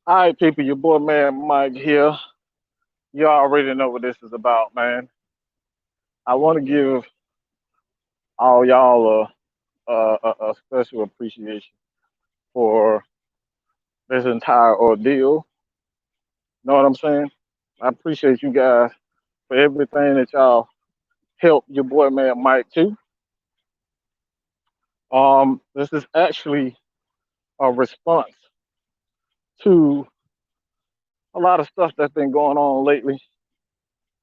All right, people, your boy man Mike here. You already know what this is about, man. I want to give all y'all a special appreciation for this entire ordeal. Know what I'm saying? I appreciate you guys for everything that y'all helped your boy man Mike too. This is actually a response to a lot of stuff that's been going on lately.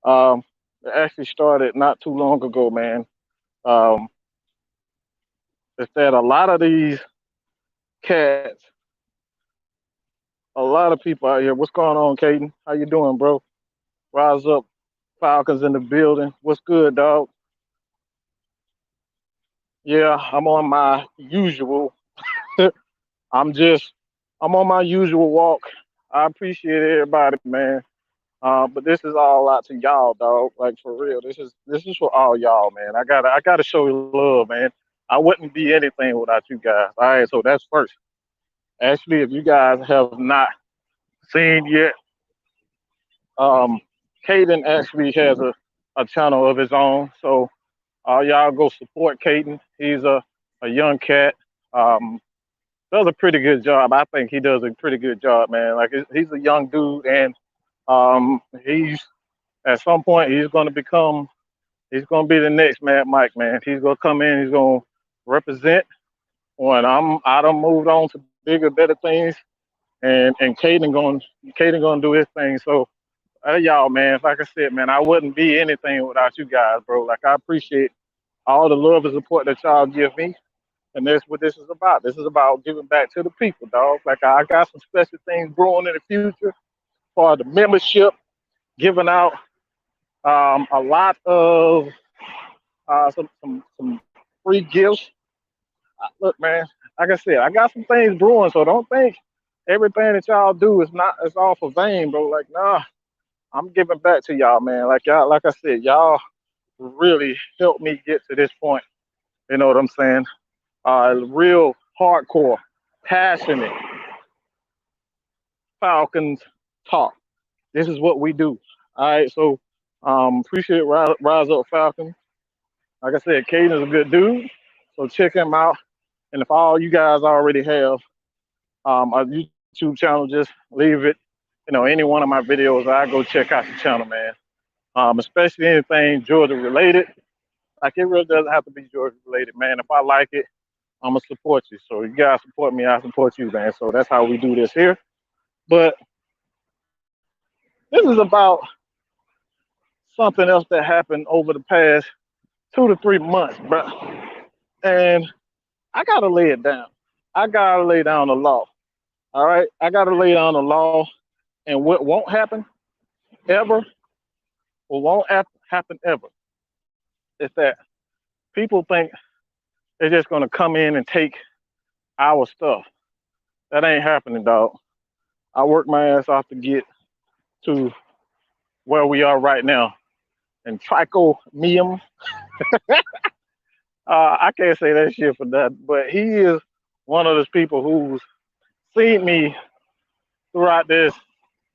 Um, it actually started not too long ago, man. Um, it's that a lot of these cats, a lot of people out here. What's going on, Caden? How you doing, bro? Rise up, Falcons in the building. What's good, dog? Yeah, I'm on my usual. I'm just, I'm on my usual walk. I appreciate everybody, man. But this is all out to y'all, dog. Like for real, this is for all y'all, man. I gotta show you love, man. I wouldn't be anything without you guys. All right, so that's first. Actually, if you guys have not seen yet, um, Caden actually has a channel of his own. So y'all go support Caden. He's a young cat. Um, does a pretty good job. I think he does a pretty good job, man. Like he's a young dude, and he's at some point he's gonna be the next Mad Mike, man. He's gonna come in. He's gonna represent. When I done moved on to bigger, better things, and Caden gonna do his thing. So y'all, man, like I said, man, I wouldn't be anything without you guys, bro. Like I appreciate all the love and support that y'all give me, and that's what this is about. This is about giving back to the people, dog. Like I got some special things brewing in the future for the membership, giving out a lot of some free gifts. Look, man, like I said, I got some things brewing, so don't think everything that y'all do is not it's all for vain, bro. Like, nah, I'm giving back to y'all, man. Like y'all, like I said, y'all really helped me get to this point. You know what I'm saying? Real hardcore, passionate Falcons talk. This is what we do. All right, so appreciate Rise Up Falcons. Like I said, Caden is a good dude, so check him out. And if all you guys already have a YouTube channel, just leave it. You know, any one of my videos, I go check out the channel, man. Especially anything Georgia related. Like it really doesn't have to be Georgia related, man. If I like it, I'm gonna support you. So you guys support me, I support you, man. So that's how we do this here. But this is about something else that happened over the past 2 to 3 months, bro. And I gotta lay it down. I gotta lay down the law. All right, I gotta lay down the law. And what won't happen ever, or won't happen ever, is that people think they're just gonna come in and take our stuff. That ain't happening, dog. I worked my ass off to get to where we are right now. And Trico Mium, I can't say that shit for that, but he is one of those people who's seen me throughout this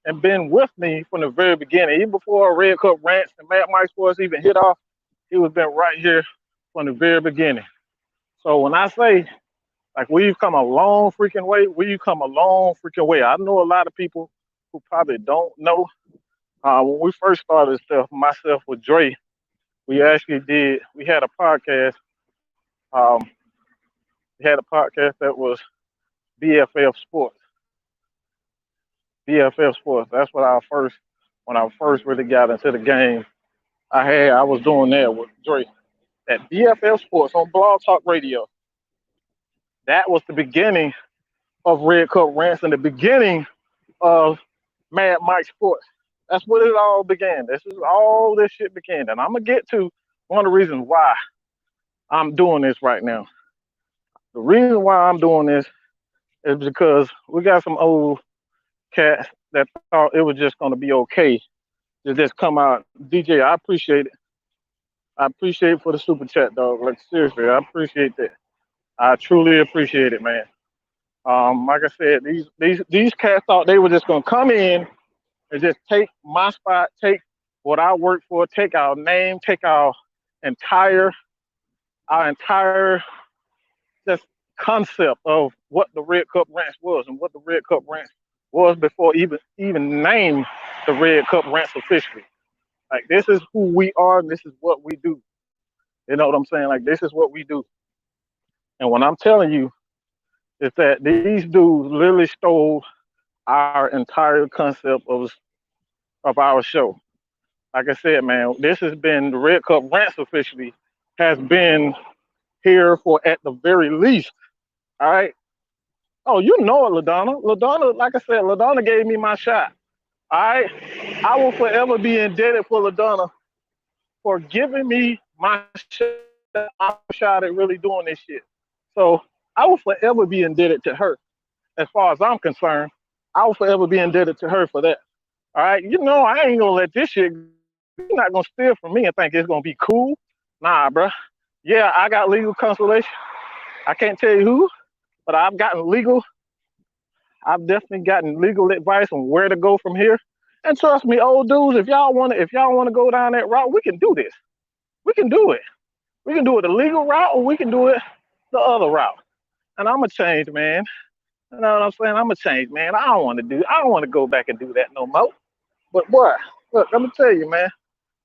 and been with me from the very beginning. Even before Red Cup Rants and Mad Mike Sports even hit off, he was been right here from the very beginning. So when I say like we've come a long freaking way, we've come a long freaking way. I know a lot of people who probably don't know. When we first started stuff, myself with Dre, we had a podcast. Um, we had a podcast that was BFF Sports. BFF Sports. That's what when I first really got into the game. I was doing that with Dre at BFF Sports on Blog Talk Radio. That was the beginning of Red Cup Rants and the beginning of Mad Mike Sports. That's what it all began. This is all this shit began. And I'm gonna get to one of the reasons why I'm doing this right now. The reason why I'm doing this is because we got some old cats that thought it was just gonna be okay to just come out. DJ, I appreciate it. I appreciate it for the super chat, dog. Like seriously, I appreciate that. I truly appreciate it, man. Like I said, these cats thought they were just gonna come in and just take my spot, take what I work for, take our name, take entire our entire just concept of what the Red Cup Ranch was and what the Red Cup Ranch was before even named the Red Cup Ranch officially. Like this is who we are and this is what we do. You know what I'm saying? Like this is what we do. And what I'm telling you is that these dudes literally stole our entire concept of our show. Like I said, man, this has been the Red Cup Ranch officially has been here for at the very least. All right. Oh, you know it, LaDonna. LaDonna, like I said, LaDonna gave me my shot. All right. I will forever be indebted for LaDonna for giving me my shot at really doing this shit. So I will forever be indebted to her. As far as I'm concerned, I will forever be indebted to her for that. All right. You know, I ain't gonna let this shit. You're not gonna steal from me and think it's gonna be cool. Nah, bruh. Yeah, I got legal consultation. I can't tell you who, but I've definitely gotten legal advice on where to go from here. And trust me, old dudes, if y'all wanna go down that route, we can do this. We can do it. We can do it the legal route or we can do it the other route. And I'm a change, man. You know what I'm saying? I'm a change, man. I don't wanna go back and do that no more. But boy, look, let me tell you, man,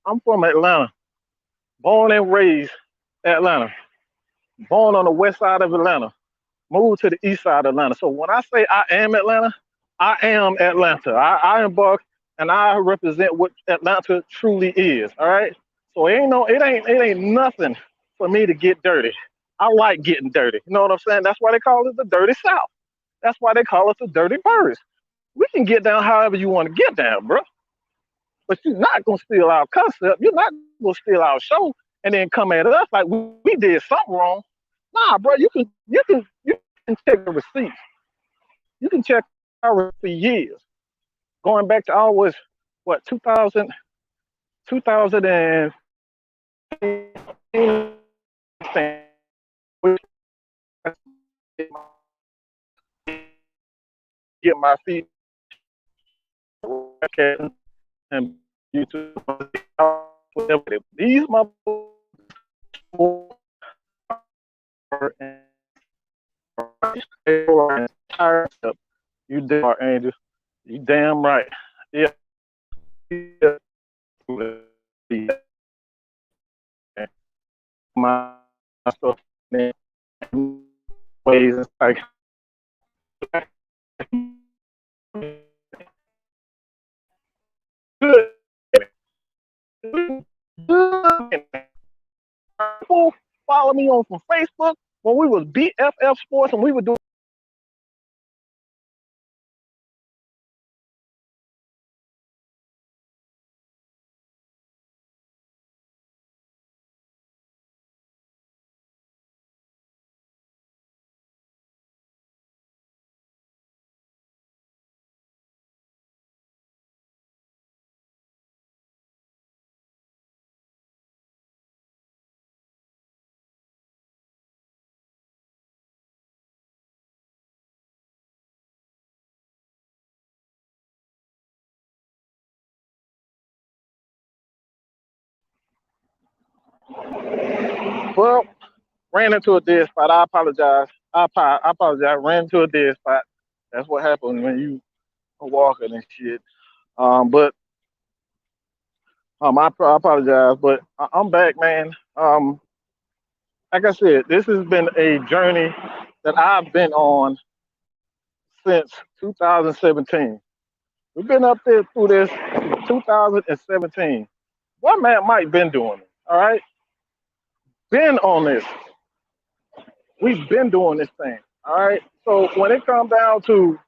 I'm from Atlanta, born and raised Atlanta, born on the west side of Atlanta, moved to the east side of Atlanta. So when I say I am Atlanta, I am Atlanta. I embark and I represent what Atlanta truly is. All right. So it ain't nothing for me to get dirty. I like getting dirty. You know what I'm saying? That's why they call it the dirty South. That's why they call us the dirty birds. We can get down however you want to get down, bro. But you're not gonna steal our concept. You're not gonna steal our show and then come at us like we did something wrong. Nah, bro. You can check the receipts. You can check our receipts for years, going back to always what 2000, 2015, get my feet and YouTube. These motherfuckers entire step. You damn right, Angel. You damn right. Yeah. My stuff ways like good. People follow me on from Facebook when we was BFF Sports and we were doing. Well, ran into a dead spot. I apologize. I apologize. Ran into a dead spot. That's what happens when you are walking and shit. But I apologize. But I'm back, man. Like I said, this has been a journey that I've been on since 2017. We've been up there through this since 2017. What man Mike been doing it? All right, been on this. We've been doing this thing. All right. So when it comes down to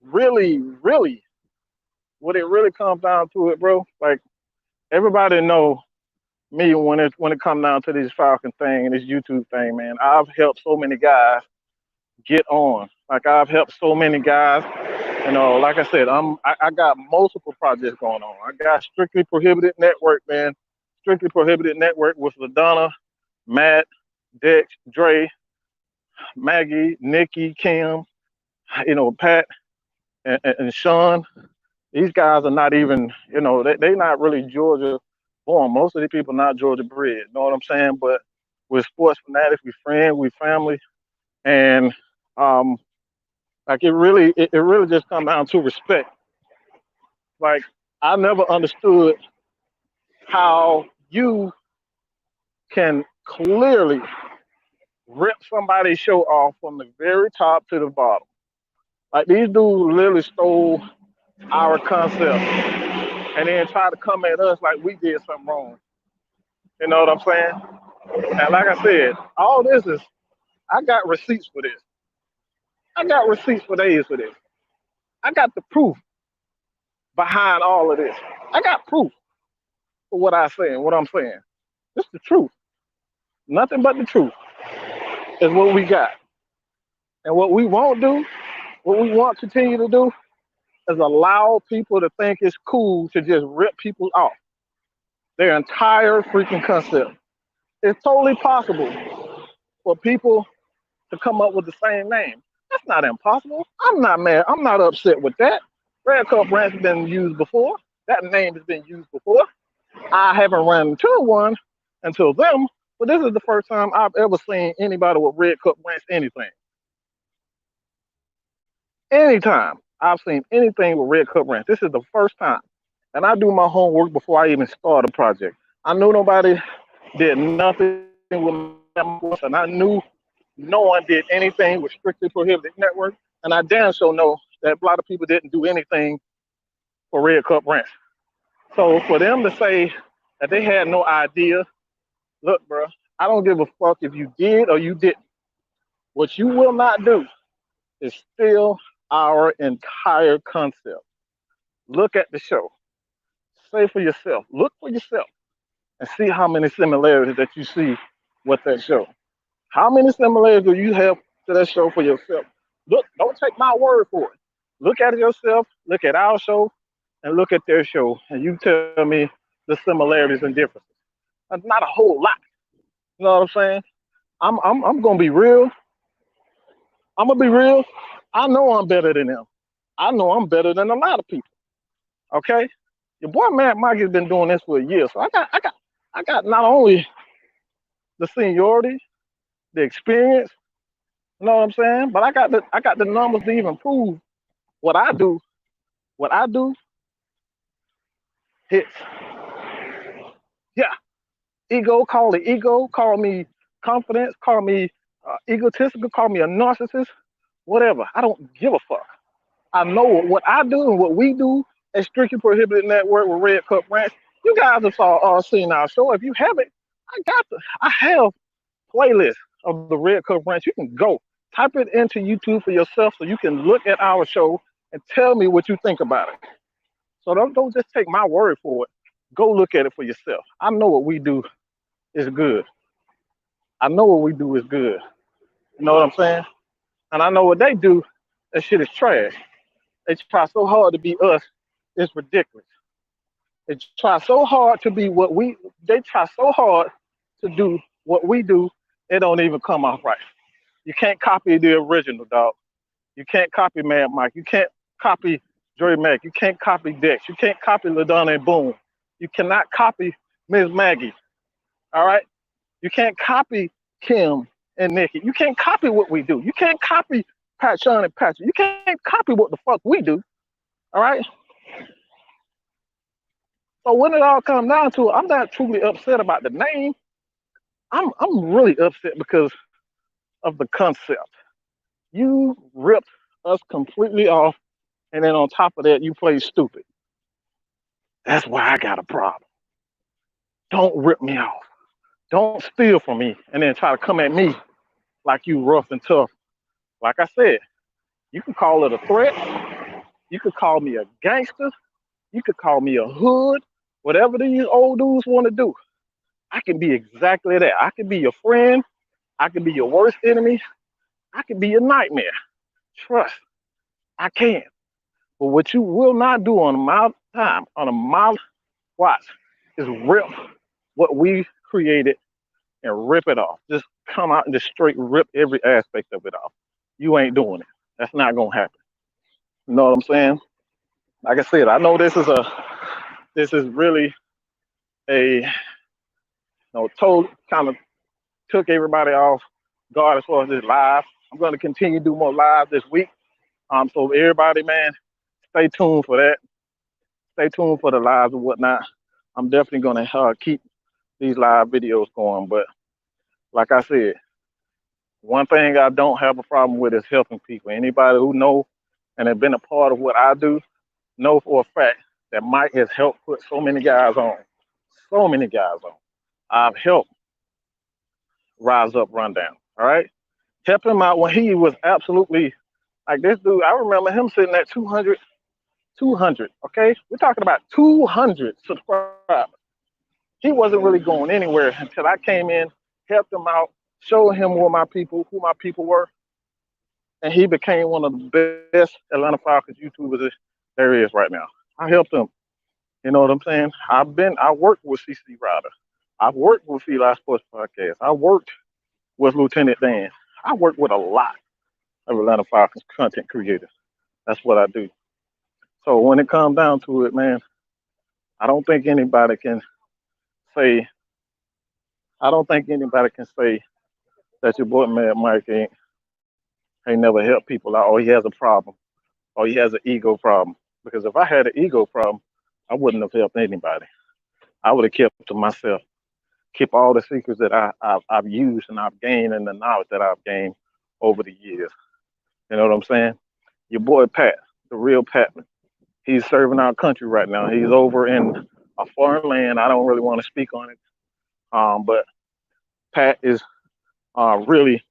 really, what it really comes down to it, bro. Like everybody know me when it comes down to this Falcon thing and this YouTube thing, man. I've helped so many guys get on. Like I've helped so many guys. You know, like I said, I got multiple projects going on. I got Strictly Prohibited Network, man. Strictly Prohibited Network with LaDonna, Matt, Dex, Dre, Maggie, Nikki, Kim, Pat, and Sean. These guys are not even, they not really Georgia born. Most of these people not Georgia bred. You know what I'm saying? But we're sports fanatics. We friends. We family. And um, like it really just comes down to respect. Like I never understood how you can clearly rip somebody's show off from the very top to the bottom. Like these dudes literally stole our concept and then try to come at us like we did something wrong. You know what I'm saying? And like I said, all this is I got receipts for this. I got receipts for days for this. I got the proof behind all of this. I got proof for what I say and what I'm saying. It's the truth. Nothing but the truth is what we got. And what we won't do, what we want to continue to do, is allow people to think it's cool to just rip people off their entire freaking concept. It's totally possible for people to come up with the same name. That's not impossible. I'm not mad. I'm not upset with that. Red Cup Ranch has been used before. That name has been used before. I haven't run into one until them, but this is the first time I've ever seen anybody with Red Cup Ranch anything. Anytime I've seen anything with Red Cup Ranch, this is the first time. And I do my homework before I even start a project. I knew nobody did nothing with them, and I knew no one did anything with strictly prohibited network. And I damn sure know that a lot of people didn't do anything for Red Cup Ranch. So for them to say that they had no idea, look, bro, I don't give a fuck if you did or you didn't. What you will not do is steal our entire concept. Look at the show. Say for yourself. Look for yourself and see how many similarities that you see with that show. How many similarities do you have to that show for yourself? Look, don't take my word for it. Look at it yourself, look at our show, and look at their show, and you tell me the similarities and differences. Not a whole lot. You know what I'm saying? I'm gonna be real. I'm gonna be real. I know I'm better than them. I know I'm better than a lot of people. Okay? Your boy Matt Mike has been doing this for a year. So I got not only the seniority, the experience, you know what I'm saying? But I got the numbers to even prove what I do. What I do hits. Yeah. Ego, call me confidence, call me egotistical, call me a narcissist, whatever. I don't give a fuck. I know what I do and what we do at Strictly Prohibited Network with Red Cup Ranch. You guys have seen our show. If you haven't, I have playlists of the Red Cup Ranch. You can go type it into YouTube for yourself so you can look at our show and tell me what you think about it. So don't just take my word for it. Go look at it for yourself. I know what we do is good. I know what we do is good. You know what I'm saying? And I know what they do. That shit is trash. They try so hard to be us. It's ridiculous. They try so hard to be what we. They try so hard to do what we do. It don't even come off right. You can't copy the original, dog. You can't copy Mad Mike. You can't copy Dre Mack. You can't copy Dex. You can't copy LaDonna and Boone. You cannot copy Ms. Maggie. All right? You can't copy Kim and Nikki. You can't copy what we do. You can't copy Pat Sean and Patrick. You can't copy what the fuck we do. All right? So when it all comes down to it, I'm not truly upset about the name. I'm really upset because of the concept. You ripped us completely off, and then on top of that, you play stupid. That's why I got a problem. Don't rip me off. Don't steal from me and then try to come at me like you rough and tough. Like I said, you can call it a threat. You could call me a gangster. You could call me a hood. Whatever these old dudes want to do, I can be exactly that. I can be your friend. I can be your worst enemy. I can be your nightmare. Trust, I can. But what you will not do on my time, on a my watch, is rip what we created and rip it off. Just come out and just straight rip every aspect of it off. You ain't doing it. That's not gonna happen. You know what I'm saying? Like I said, I know this is really a total kind of took everybody off guard as far as this live. I'm gonna continue to do more live this week. So everybody, man, stay tuned for that. Stay tuned for the lives and whatnot. I'm definitely gonna keep these live videos going. But like I said, one thing I don't have a problem with is helping people. Anybody who know and have been a part of what I do know for a fact that Mike has helped put so many guys on. So many guys on. I've helped Rise Up Rundown. All right. Help him out when he was absolutely like this dude. I remember him sitting at 200. Okay. We're talking about 200 subscribers. He wasn't really going anywhere until I came in, helped him out, showed him who my people were, and he became one of the best Atlanta Falcons YouTubers there is right now. I helped him. You know what I'm saying? I worked with CC Ryder. I've worked with Eli Sports Podcast. I worked with Lieutenant Dan. I work with a lot of Atlanta Falcons content creators. That's what I do. So when it comes down to it, man, I don't think anybody can say I don't think anybody can say that your boy Mad Mike ain't never helped people out, or he has a problem, or he has an ego problem. Because if I had an ego problem, I wouldn't have helped anybody. I would have kept to myself, keep all the secrets that I've used and I've gained and the knowledge that I've gained over the years. You know what I'm saying? Your boy Pat, the real Patman, he's serving our country right now. He's over in a foreign land. I don't really want to speak on it, but Pat is really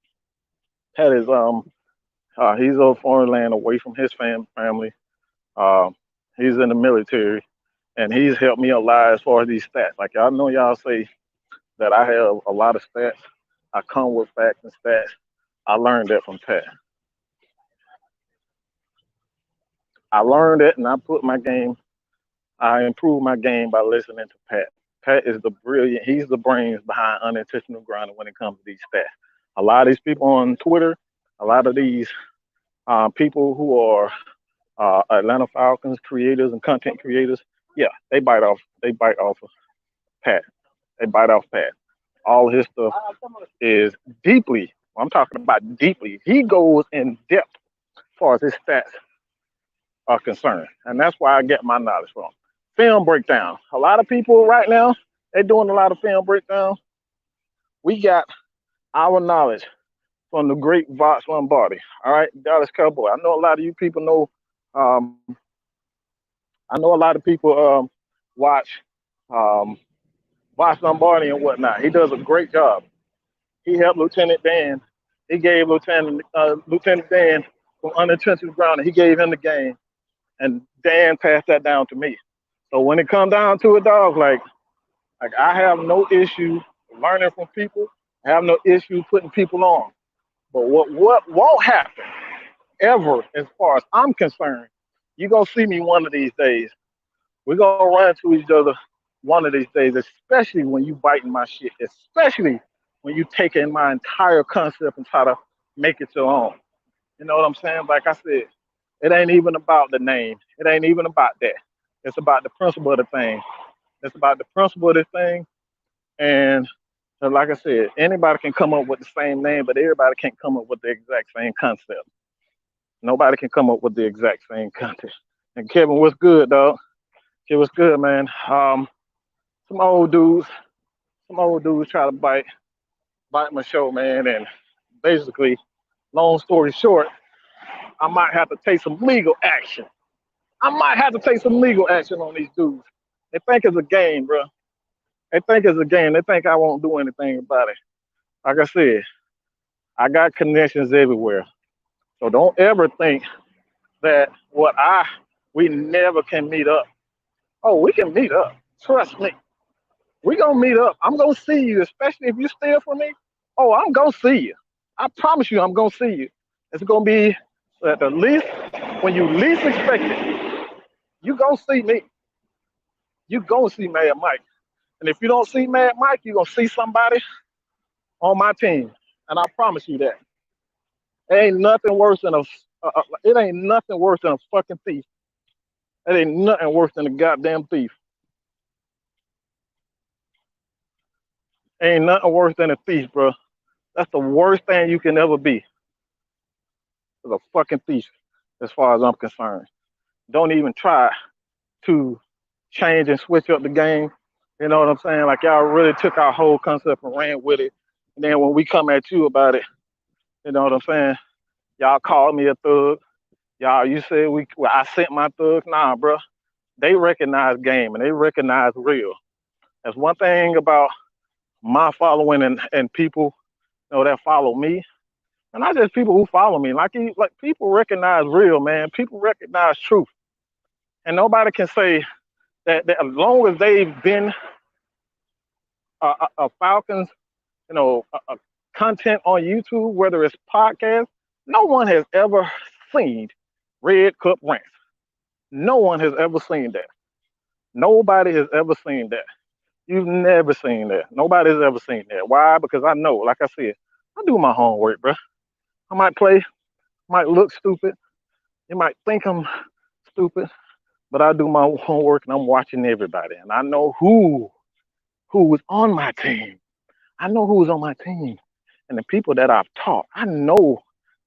Pat is he's a foreign land away from his family. Uh, he's in the military, and he's helped me a lot as far as these stats. Like y'all know, y'all say that I have a lot of stats. I come with facts and stats. I learned that from Pat. I learned it, and I improved my game by listening to Pat. Pat is the brilliant. He's the brains behind unintentional grinding when it comes to these stats. A lot of these people on Twitter, a lot of these people who are Atlanta Falcons creators and content creators, yeah, they bite off. They bite off of Pat. They bite off Pat. All his stuff is deeply. I'm talking about deeply. He goes in depth as far as his stats are concerned, and that's where I get my knowledge from. Film breakdown. A lot of people right now they're doing a lot of film breakdown. We got our knowledge from the great Vox Lombardi. All right, Dallas Cowboy. I know a lot of you people know. Um, I know a lot of people watch um, Vox Lombardi and whatnot. He does a great job. He helped Lieutenant Dan. He gave Lieutenant Dan from unintentional grounding. He gave him the game, and Dan passed that down to me. So when it comes down to it, dog, like I have no issue learning from people. I have no issue putting people on. But what won't happen ever, as far as I'm concerned, you're gonna see me one of these days. We're gonna run into each other one of these days, especially when you biting my shit, especially when you taking my entire concept and try to make it your own. You know what I'm saying? Like I said, it ain't even about the name. It ain't even about that. It's about the principle of the thing. It's about the principle of the thing. And like I said, anybody can come up with the same name, but everybody can't come up with the exact same concept. Nobody can come up with the exact same concept. And Kevin, what's good, dog? Kevin, what's good, man? Some old dudes, try to bite my show, man. And basically, long story short, I might have to take some legal action. I might have to take some legal action on these dudes. They think it's a game, bro. They think it's a game. They think I won't do anything about it. Like I said, I got connections everywhere. So don't ever think that we never can meet up. Oh, we can meet up. Trust me. We gonna meet up. I'm gonna see you, especially if you steal from me. Oh, I'm gonna see you. I promise you, I'm gonna see you. It's gonna be at the least when you least expect it. You gonna see me. You gonna see Mad Mike. And if you don't see Mad Mike, you're gonna see somebody on my team, and I promise you that. It ain't nothing worse than it ain't nothing worse than a fucking thief. It ain't nothing worse than a goddamn thief. Ain't nothing worse than a thief, bro. That's the worst thing you can ever be. Is a fucking thief, as far as I'm concerned. Don't even try to change and switch up the game. You know what I'm saying? Like y'all really took our whole concept and ran with it. And then when we come at you about it, you know what I'm saying? Y'all called me a thug. Y'all, you said I sent my thugs. Nah, bro. They recognize game and they recognize real. That's one thing about my following and people, you know, that follow me. And not just people who follow me. Like people recognize real, man. People recognize truth. And nobody can say that as long as they've been a Falcons, you know, content on YouTube, whether it's podcast, no one has ever seen Red Cup Rants. No one has ever seen that. Nobody has ever seen that. You've never seen that. Nobody's ever seen that. Why? Because I know, like I said, I do my homework, bro. I might play, might look stupid. You might think I'm stupid, but I do my homework and I'm watching everybody. And I know who was on my team. I know who's on my team. And the people that I've taught, I know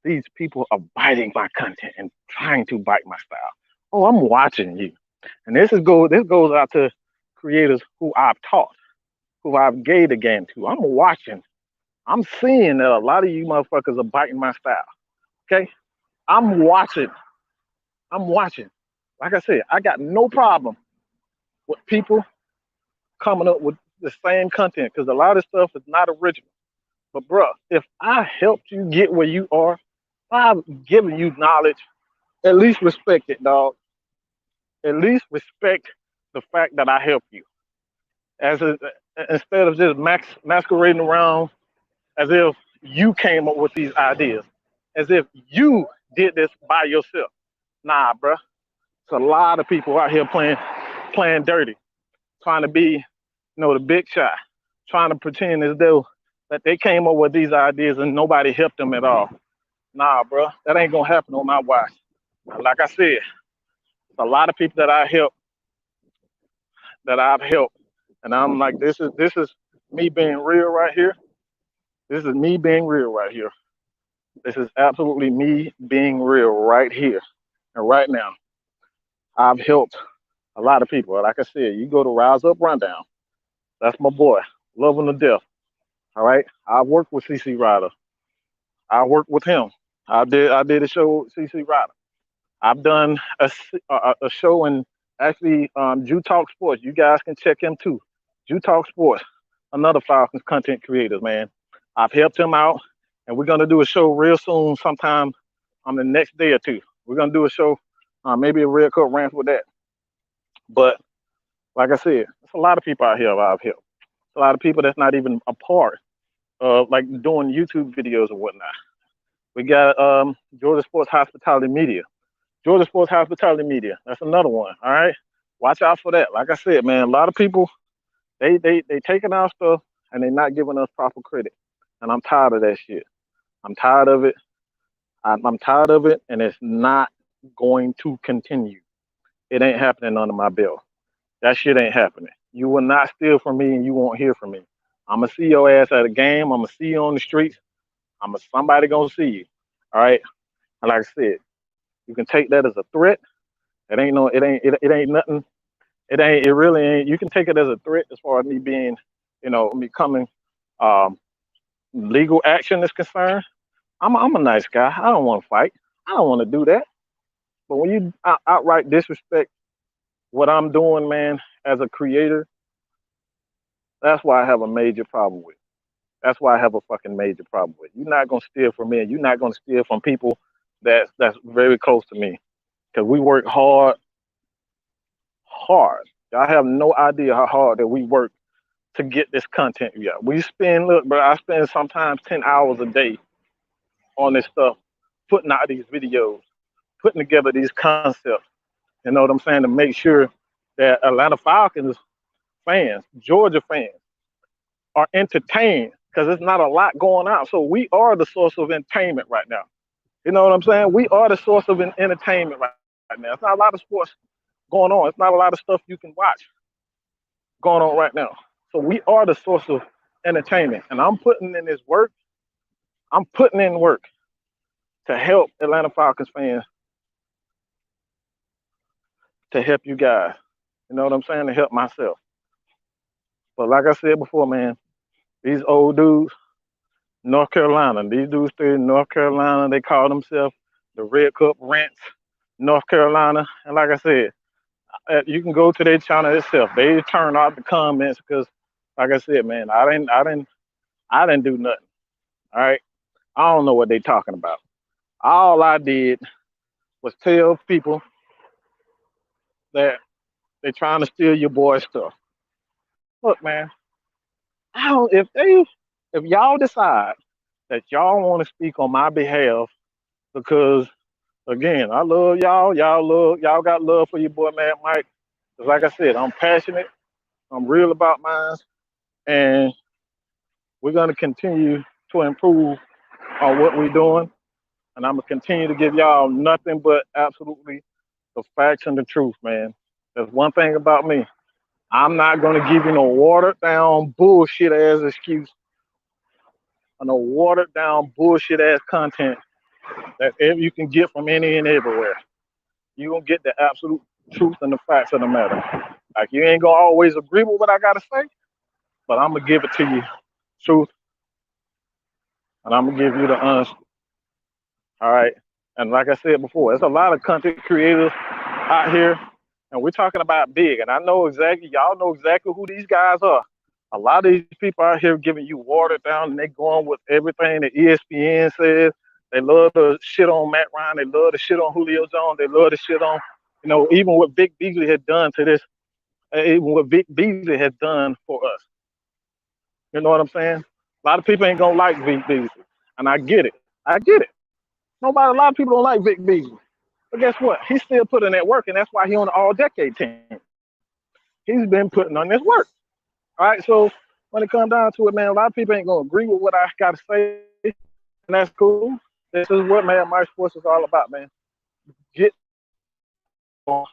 these people are biting my content and trying to bite my style. Oh, I'm watching you. And this goes out to creators who I've taught, who I've gave the game to. I'm watching. I'm seeing that a lot of you motherfuckers are biting my style. Okay? I'm watching. I'm watching. Like I said, I got no problem with people coming up with the same content because a lot of stuff is not original. But bro, if I helped you get where you are, if I've given you knowledge, at least respect it, dog. At least respect the fact that I helped you. Instead of just masquerading around as if you came up with these ideas, as if you did this by yourself. Nah, bro. It's a lot of people out here playing dirty, trying to be, you know, the big shot, trying to pretend as though that they came up with these ideas and nobody helped them at all. Nah, bro, that ain't gonna happen on my watch. Like I said, a lot of people that I've helped, and I'm like, this is me being real right here. This is me being real right here. This is absolutely me being real right here and right now. I've helped a lot of people. Like I said, you go to Rise Up Rundown. That's my boy. Love him to death. All right. I worked with CC Ryder. I worked with him. I did a show with CC Ryder. I've done a show in actually Jew Talk Sports. You guys can check him too. Jew Talk Sports, another Falcons content creator, man. I've helped him out, and we're gonna do a show real soon, sometime on the next day or two. We're gonna do a show, maybe a Red Cup rant with that. But like I said, there's a lot of people out here I've helped. A lot of people that's not even a part of like doing YouTube videos or whatnot. We got Georgia Sports Hospitality Media. Georgia Sports Hospitality Media. That's another one. All right. Watch out for that. Like I said, man, a lot of people they taking our stuff and they not giving us proper credit. And I'm tired of that shit. I'm tired of it. I'm tired of it, and it's not going to continue. It ain't happening under my belt. That shit ain't happening. You will not steal from me, and you won't hear from me. I'm gonna see your ass at a game. I'm gonna see you on the streets. Somebody gonna see you. All right. And like I said, you can take that as a threat. It ain't nothing. It really ain't. You can take it as a threat as far as me being, you know, me coming um, legal action is concerned. I'm a nice guy. I don't want to fight. I don't want to do that. But when you outright disrespect what I'm doing, man, as a creator, that's why I have a major problem with. That's why I have a fucking major problem with. You're not gonna steal from me, and you're not gonna steal from people that's very close to me. Because we work hard. Y'all have no idea how hard that we work to get this content. Yeah, we spend. Look, bro, I spend sometimes 10 hours a day on this stuff, putting out these videos, putting together these concepts. You know what I'm saying? To make sure that Atlanta Falcons fans, Georgia fans, are entertained because it's not a lot going on. So we are the source of entertainment right now. You know what I'm saying? We are the source of entertainment right now. It's not a lot of sports going on. It's not a lot of stuff you can watch going on right now. So we are the source of entertainment. And I'm putting in this work. I'm putting in work to help Atlanta Falcons fans, to help you guys. You know what I'm saying? To help myself. But like I said before, man, these old dudes, North Carolina, these dudes stay in North Carolina. They call themselves the Red Cup Rants, North Carolina. And like I said, you can go to their channel itself. They turn off the comments because, like I said, man, I didn't do nothing. All right, I don't know what they talking about. All I did was tell people that they're trying to steal your boy's stuff. Look, man, I don't. If y'all decide that y'all want to speak on my behalf, because again, I love y'all. Y'all got love for your boy, man, Mike. 'Cause like I said, I'm passionate. I'm real about mine, and we're gonna continue to improve on what we're doing. And I'm gonna continue to give y'all nothing but absolutely the facts and the truth, man. There's one thing about me. I'm not gonna give you no watered down bullshit ass excuse or no watered down bullshit ass content that you can get from any and everywhere. You gonna get the absolute truth and the facts of the matter. Like you ain't gonna always agree with what I gotta say, but I'm gonna give it to you, truth, and I'm gonna give you the honest. All right. And like I said before, there's a lot of content creators out here, and we're talking about big. And I know exactly, y'all know exactly who these guys are. A lot of these people out here giving you watered down, and they going with everything that ESPN says. They love to shit on Matt Ryan. They love to shit on Julio Jones. They love to shit on, even what Vic Beasley had done to this, even what Vic Beasley has done for us. You know what I'm saying? A lot of people ain't gonna like Vic Beasley, and I get it. I get it. A lot of people don't like Vic Beasley. But guess what? He's still putting that work, and that's why he's on the all-decade team. He's been putting on this work. All right, so when it comes down to it, man, a lot of people ain't going to agree with what I got to say, and that's cool. This is what, man, my sports is all about, man. Get on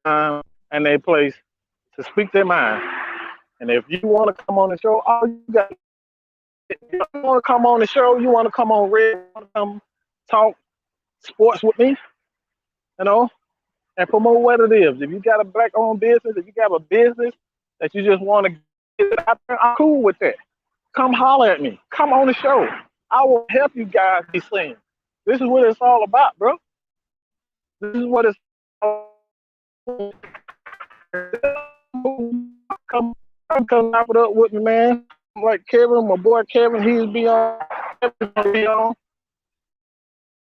time and their place to speak their mind. And if you want to come on the show, all you got you want to come on the show, you want to come on Red, you want to come talk sports with me, and promote what it is. If you got a black-owned business, if you got a business that you just want to get it out there, I'm cool with that. Come holler at me. Come on the show. I will help you guys be seen. This is what it's all about, bro. This is what it's all about. Come wrap it up with me, man. Like Kevin, my boy Kevin, he's be on.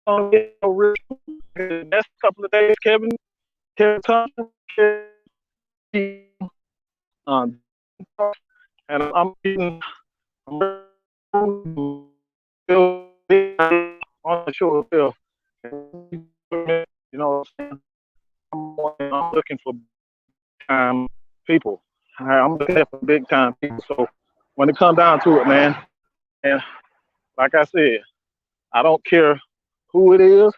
The next couple of days, Kevin Thompson, and I'm getting on the show still. I'm looking for time people. I'm looking for big time people. So when it comes down to it, man, and like I said, I don't care who it is.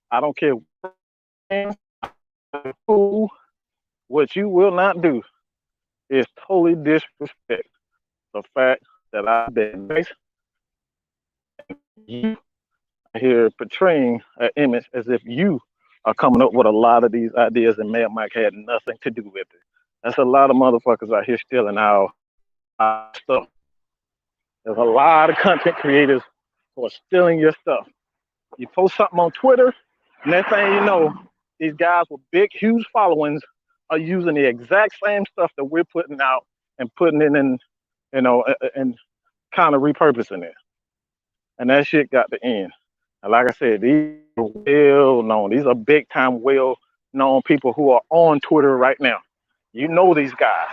I don't care who. What you will not do is totally disrespect the fact that I've been nice. You are here portraying an image as if you are coming up with a lot of these ideas and Mad Mike had nothing to do with it. That's a lot of motherfuckers out here stealing our stuff. There's a lot of content creators who are stealing your stuff. You post something on Twitter, next thing you know, these guys with big, huge followings are using the exact same stuff that we're putting out and putting it in, and kind of repurposing it. And that shit got to end. And like I said, these are well known. These are big time, well known people who are on Twitter right now. You know these guys.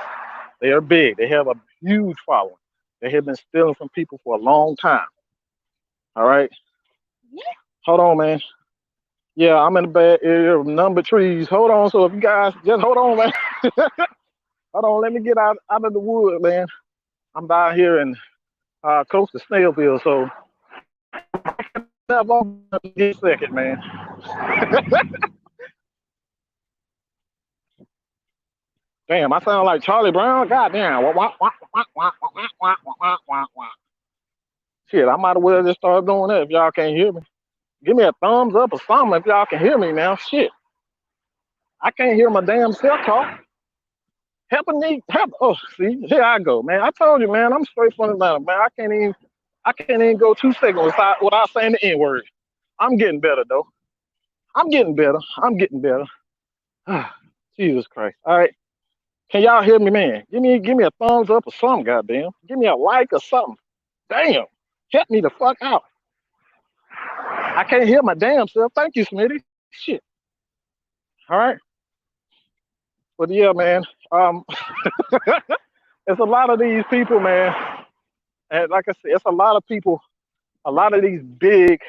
They are big. They have a huge following. They have been stealing from people for a long time. All right. Hold on, man. Yeah, I'm in a bad area of number trees. Hold on. So if you guys just hold on, man. Hold on. Let me get out of the wood, man. I'm down here in close to Snellville. So I'm get a second, man. Damn, I sound like Charlie Brown. Goddamn. Wah, wah, wah, wah, wah, wah, wah, wah, wah, wah, wah. Shit, I might as well just start doing that if y'all can't hear me. Give me a thumbs up or something if y'all can hear me now. Shit, I can't hear my damn self talk. Helping me, help. Oh, see, here I go, man. I told you, man. I'm straight from Atlanta, man. I can't even go 2 seconds without saying the N word. I'm getting better though. I'm getting better. I'm getting better. Jesus Christ. All right. Can y'all hear me, man? Give me a thumbs up or something, goddamn. Give me a like or something. Damn. Help me the fuck out. I can't hear my damn self. Thank you, Smitty. Shit. All right. But yeah, man. Um, it's a lot of these people, man. And like I said, it's a lot of people, a lot of these big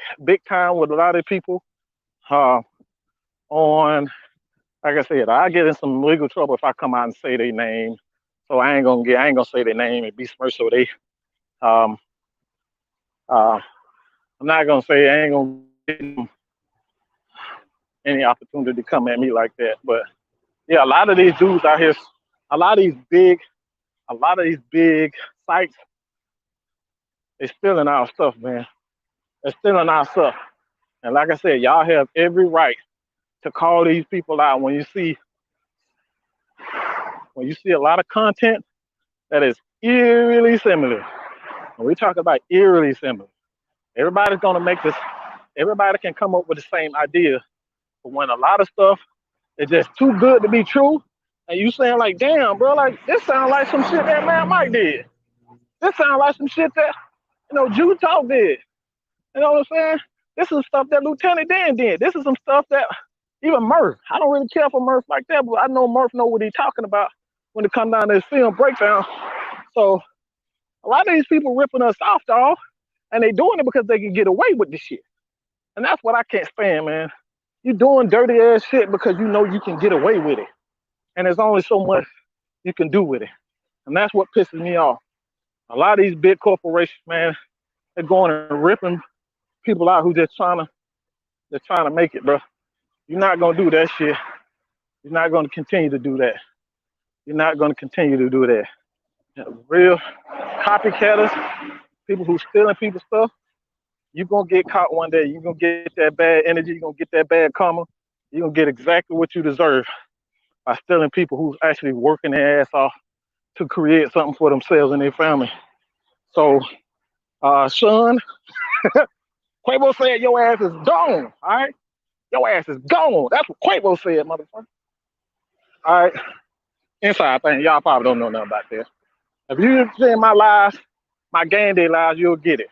time with a lot of people uh, on, like I said, I get in some legal trouble if I come out and say their name. So I ain't gonna say their name and be smirched. So um, uh, I'm not gonna say I ain't gonna give them any opportunity to come at me like that. But yeah, a lot of these dudes out here, a lot of these big, a lot of these big sites, they stealing our stuff, man. They're stealing our stuff. And like I said, y'all have every right to call these people out when you see a lot of content that is eerily similar. When we talk about eerily similar, everybody's gonna make this. Everybody can come up with the same idea, but when a lot of stuff is just too good to be true, and you saying like, "Damn, bro, like this sounds like some shit that man Mike did. This sounds like some shit that Jew Talk did." You know what I'm saying? This is stuff that Lieutenant Dan did. This is some stuff that even Murph. I don't really care for Murph like that, but I know Murph know what he's talking about when it comes down to his film breakdown. So a lot of these people ripping us off, dog, and they doing it because they can get away with this shit. And that's what I can't stand, man. You doing dirty ass shit because you know you can get away with it. And there's only so much you can do with it. And that's what pisses me off. A lot of these big corporations, man, they're going and ripping people out who they're trying to make it, bro. You're not gonna do that shit. You're not gonna continue to do that. You're not gonna continue to do that. Real copycatters, people who stealing people's stuff, you're gonna get caught one day. You're gonna get that bad energy, you're gonna get that bad karma, you're gonna get exactly what you deserve by stealing people who's actually working their ass off to create something for themselves and their family. So Sean, Quavo said your ass is gone, all right? Your ass is gone. That's what Quavo said, motherfucker. All right. Inside thing, y'all probably don't know nothing about this. If you see my lives, my game day lives, you'll get it.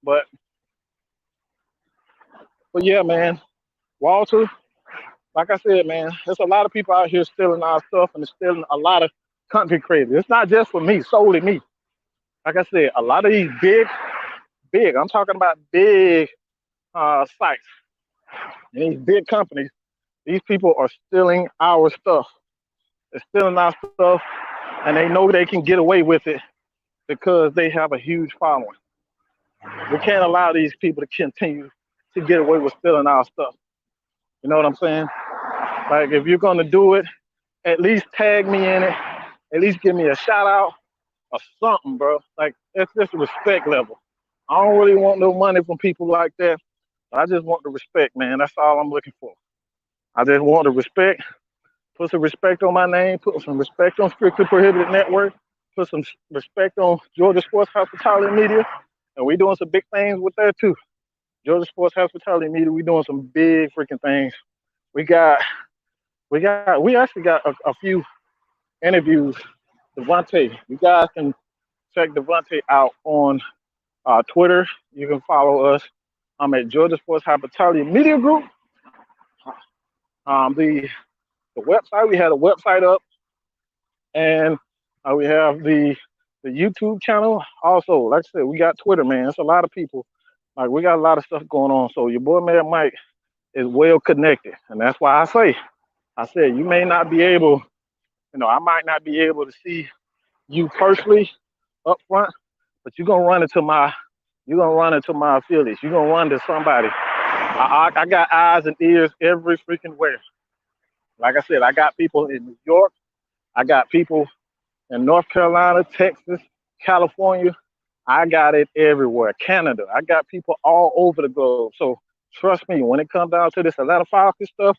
But yeah, man, Walter, like I said, man, there's a lot of people out here stealing our stuff and stealing a lot of content creators. It's not just for me, solely me. Like I said, a lot of these big, I'm talking about big sites and these big companies, these people are stealing our stuff. They're stealing our stuff and they know they can get away with it because they have a huge following. We can't allow these people to continue to get away with stealing our stuff. You know what I'm saying? Like, if you're gonna do it, at least tag me in it. At least give me a shout out or something, bro. Like, it's just a respect level. I don't really want no money from people like that. I just want the respect, man. That's all I'm looking for. I just want the respect. Put some respect on my name. Put some respect on Strictly Prohibited Network. Put some respect on Georgia Sports Hospitality Media. And we doing some big things with that too. Georgia Sports Hospitality Media, we doing some big freaking things. We actually got a few interviews. Devontae, you guys can check Devontae out on Twitter. You can follow us. I'm at Georgia Sports Hospitality Media Group. The website, we had a website up, and we have the YouTube channel. Also, like I said, we got Twitter, man. It's a lot of people. Like, we got a lot of stuff going on. So your boy man Mike is well connected, and that's why I said you may not be able, I might not be able to see you personally up front, but you're gonna run into my affiliates. You're gonna run to somebody. I got eyes and ears every freaking where. Like I said, I got people in New York. I got people in North Carolina, Texas, California. I got it everywhere. Canada. I got people all over the globe. So trust me, when it comes down to this Atlanta Falcons stuff,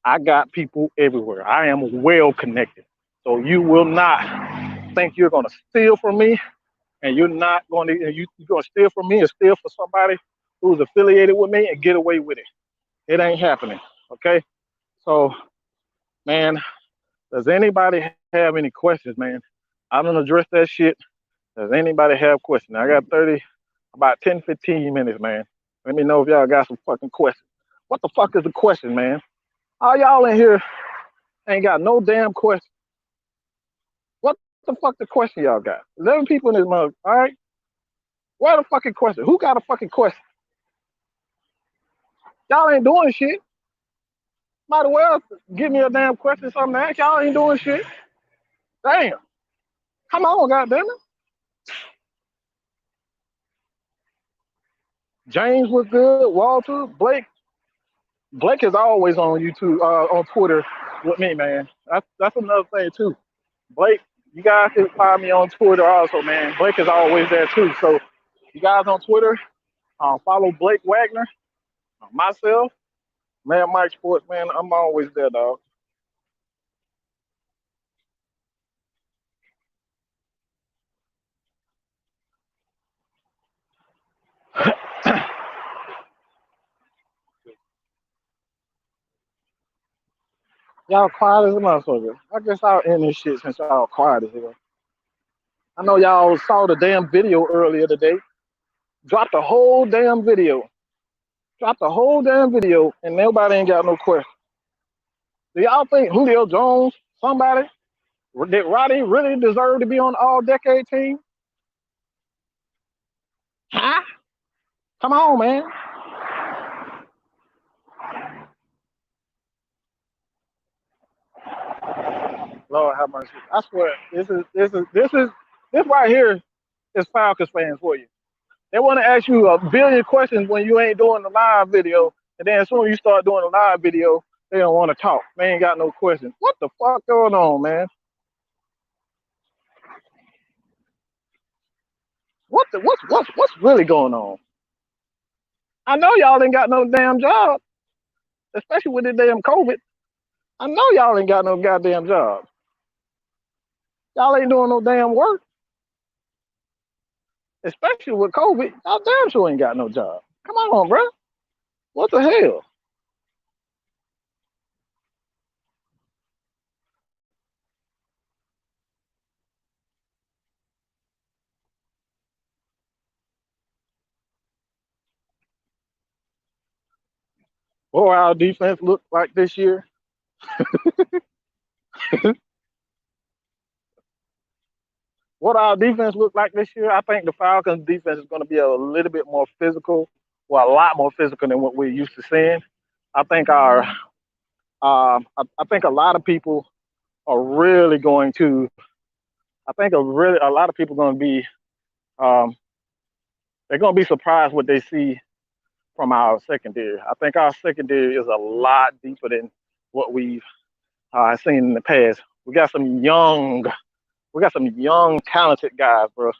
I got people everywhere. I am well connected. So you will not think you're gonna steal from me, and you're not going to you're gonna steal from me and steal for somebody who's affiliated with me and get away with it. It ain't happening. Okay. So, man, does anybody have any questions, man? I don't address that shit. Does anybody have questions? I got about 10, 15 minutes, man. Let me know if y'all got some fucking questions. What the fuck is the question, man? All y'all in here ain't got no damn question. What the fuck the question y'all got? 11 people in this mug, all right? What the fucking question? Who got a fucking question? Y'all ain't doing shit. Might as well give me a damn question, something to ask. Y'all ain't doing shit. Damn. Come on, goddammit. James was good. Walter, Blake is always on YouTube, on Twitter with me, man. That's another thing too. Blake, you guys can find me on Twitter also, man. Blake is always there too. So you guys on Twitter, follow Blake Wagner, myself, man, Mike Sports, man. I'm always there, dog. Y'all quiet as a motherfucker. I guess I'll end this shit since y'all quiet as hell. I know y'all saw the damn video earlier today. Dropped the whole damn video. Dropped the whole damn video, and nobody ain't got no question. Do y'all think Julio Jones, somebody, did Roddy really deserve to be on the all-decade team? Huh? Come on, man. Lord have mercy. I swear, this right here is Falcons fans for you. They want to ask you a billion questions when you ain't doing the live video, and then as soon as you start doing the live video, they don't want to talk. They ain't got no questions. What the fuck going on, man? What's really going on? I know y'all ain't got no damn job, especially with the damn COVID. I know y'all ain't got no goddamn job. Y'all ain't doing no damn work, especially with COVID. Y'all damn sure ain't got no job. Come on, bro. What the hell? What will our defense look like this year? What our defense look like this year? I think the Falcons defense is going to be a little bit more physical, well, a lot more physical than what we're used to seeing. I think I think a lot of people are really going to. I think a lot of people are going to be. Um, they're going to be surprised what they see from our secondary. I think our secondary is a lot deeper than what we've seen in the past. We got some young, talented guys, bro.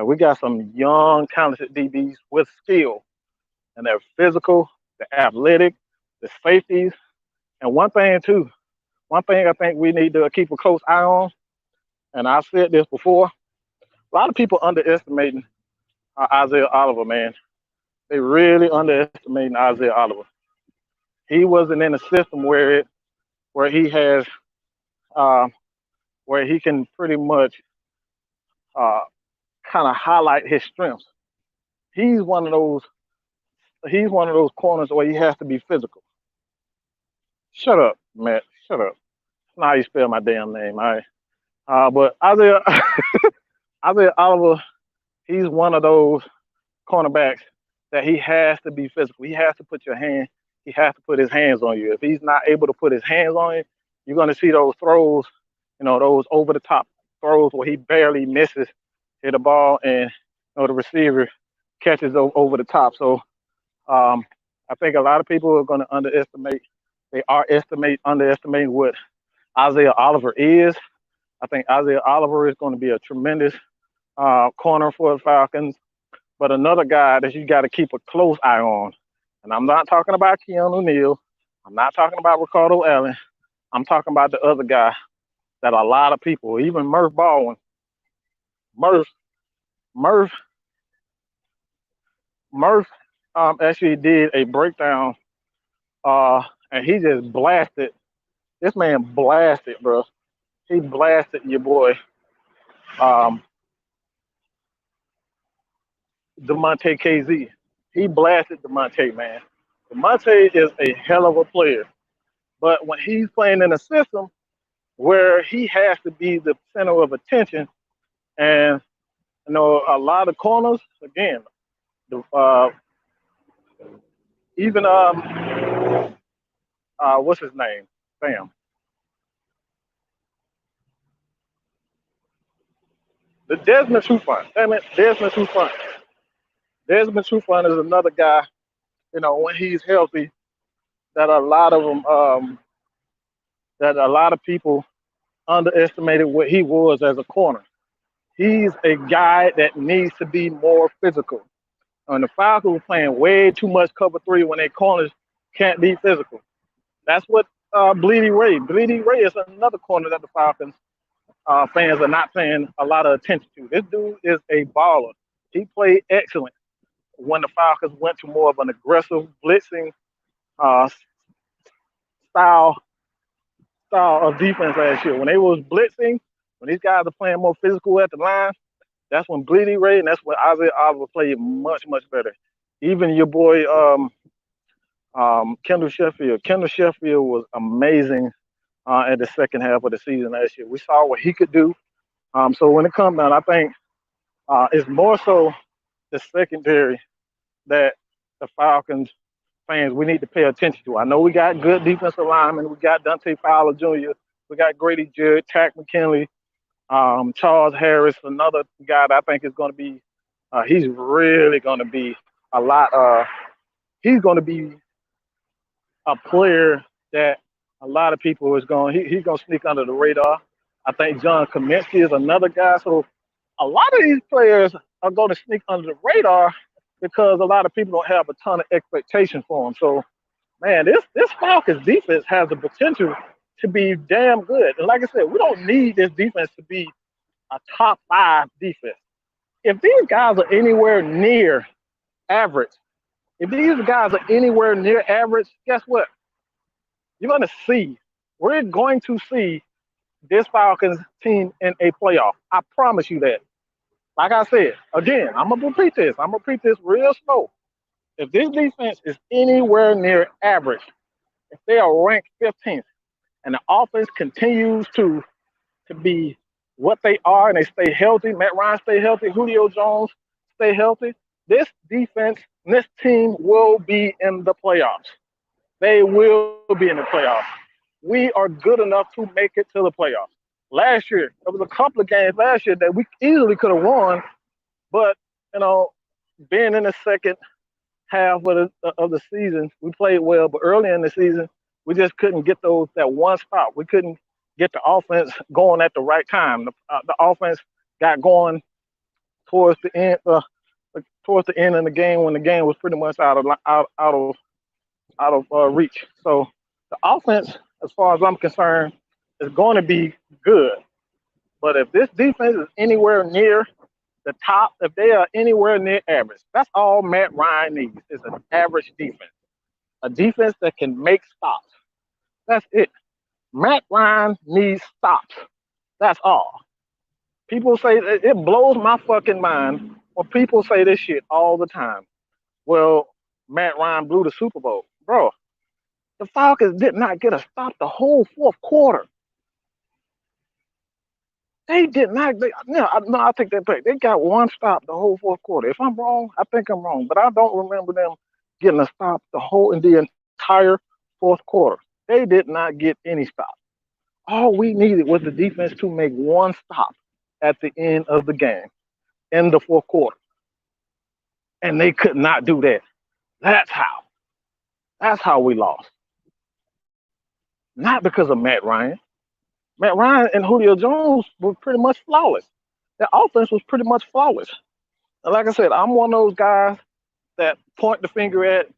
We got some young, talented DBs with skill, and they're physical, they're athletic, the safeties, and one thing I think we need to keep a close eye on, and I've said this before, a lot of people underestimating Isaiah Oliver, man. They really underestimating Isaiah Oliver. He wasn't in a system where he has uh, where he can pretty much uh, kind of highlight his strengths. He's one of those he's one of those corners where he has to be physical. Shut up, Matt. Shut up. That's not how you spell my damn name. All right. But Isaiah Oliver, he's one of those cornerbacks that he has to be physical. He has to he has to put his hands on you. If he's not able to put his hands on you, you're gonna see those throws, those over the top throws where he barely misses hit the ball, and the receiver catches over the top. So I think a lot of people are going to underestimate. They are underestimating what Isaiah Oliver is. I think Isaiah Oliver is going to be a tremendous corner for the Falcons. But another guy that you got to keep a close eye on, and I'm not talking about Keanu Neal, I'm not talking about Ricardo Allen, I'm talking about the other guy that a lot of people, even Murph Baldwin, Murph, Murph, Murph actually did a breakdown, and he just blasted. This man blasted, bro. He blasted your boy, um, Demonte KZ. He blasted Demonte, man. Demonte is a hell of a player, but when he's playing in a system where he has to be the center of attention, and a lot of corners, again, even what's his name? Bam. The Desmond Trufant. Damn it, Desmond Trufant. Desmond Trufant is another guy. When he's healthy, that a lot of them, that a lot of people underestimated what he was as a corner. He's a guy that needs to be more physical. And the Falcons were playing way too much cover three when their corners can't be physical. That's what Bleedy Ray. Bleedy Ray is another corner that the Falcons fans are not paying a lot of attention to. This dude is a baller. He played excellent when the Falcons went to more of an aggressive blitzing uh, style of defense last year. When they was blitzing, when these guys are playing more physical at the line, that's when Bleedy Ray and that's when Isaiah Oliver played much, much better. Even your boy Kendall Sheffield. Kendall Sheffield was amazing at the second half of the season last year. We saw what he could do. So when it comes down, I think it's more so the secondary that the Falcons fans we need to pay attention to. I know we got good defensive linemen. We got Dante Fowler Jr. We got Grady Judd, Tack McKinley, Charles Harris, another guy that I think is going to be. He's really going to be a lot. He's going to be a player that a lot of people is going. He's going to sneak under the radar. I think John Kaminsky is another guy. So a lot of these players are going to sneak under the radar because a lot of people don't have a ton of expectation for them. So, man, this Falcons defense has the potential to be damn good. And like I said, we don't need this defense to be a top 5 defense. If these guys are anywhere near average, if these guys are anywhere near average, guess what? We're going to see this Falcons team in a playoff. I promise you that. Like I said, again, I'm going to repeat this. I'm going to repeat this real slow. If this defense is anywhere near average, if they are ranked 15th, and the offense continues to be what they are and they stay healthy, Matt Ryan stay healthy, Julio Jones stay healthy, this defense, this team will be in the playoffs. They will be in the playoffs. We are good enough to make it to the playoffs. Last year, there was a couple of games last year that we easily could have won, but being in the second half of the season, we played well, but early in the season, we just couldn't get that one stop. We couldn't get the offense going at the right time. The offense got going towards the end of the game when the game was pretty much out of reach. So the offense, as far as I'm concerned, is going to be good. But if this defense is anywhere near the top, if they are anywhere near average, that's all Matt Ryan needs is an average defense. A defense that can make stops. That's it. Matt Ryan needs stops. That's all. People say it blows my fucking mind when people say this shit all the time. Well, Matt Ryan blew the Super Bowl. Bro, the Falcons did not get a stop the whole fourth quarter. They did not. No, I take that back. They got one stop the whole fourth quarter. If I'm wrong, I think I'm wrong. But I don't remember them getting a stop in the entire fourth quarter. They did not get any stop. All we needed was the defense to make one stop at the end of the game in the fourth quarter. and they could not do that. That's how. That's how we lost. Not because of Matt Ryan. Matt Ryan and Julio Jones were pretty much flawless. Their offense was pretty much flawless. And like I said, I'm one of those guys that point the finger at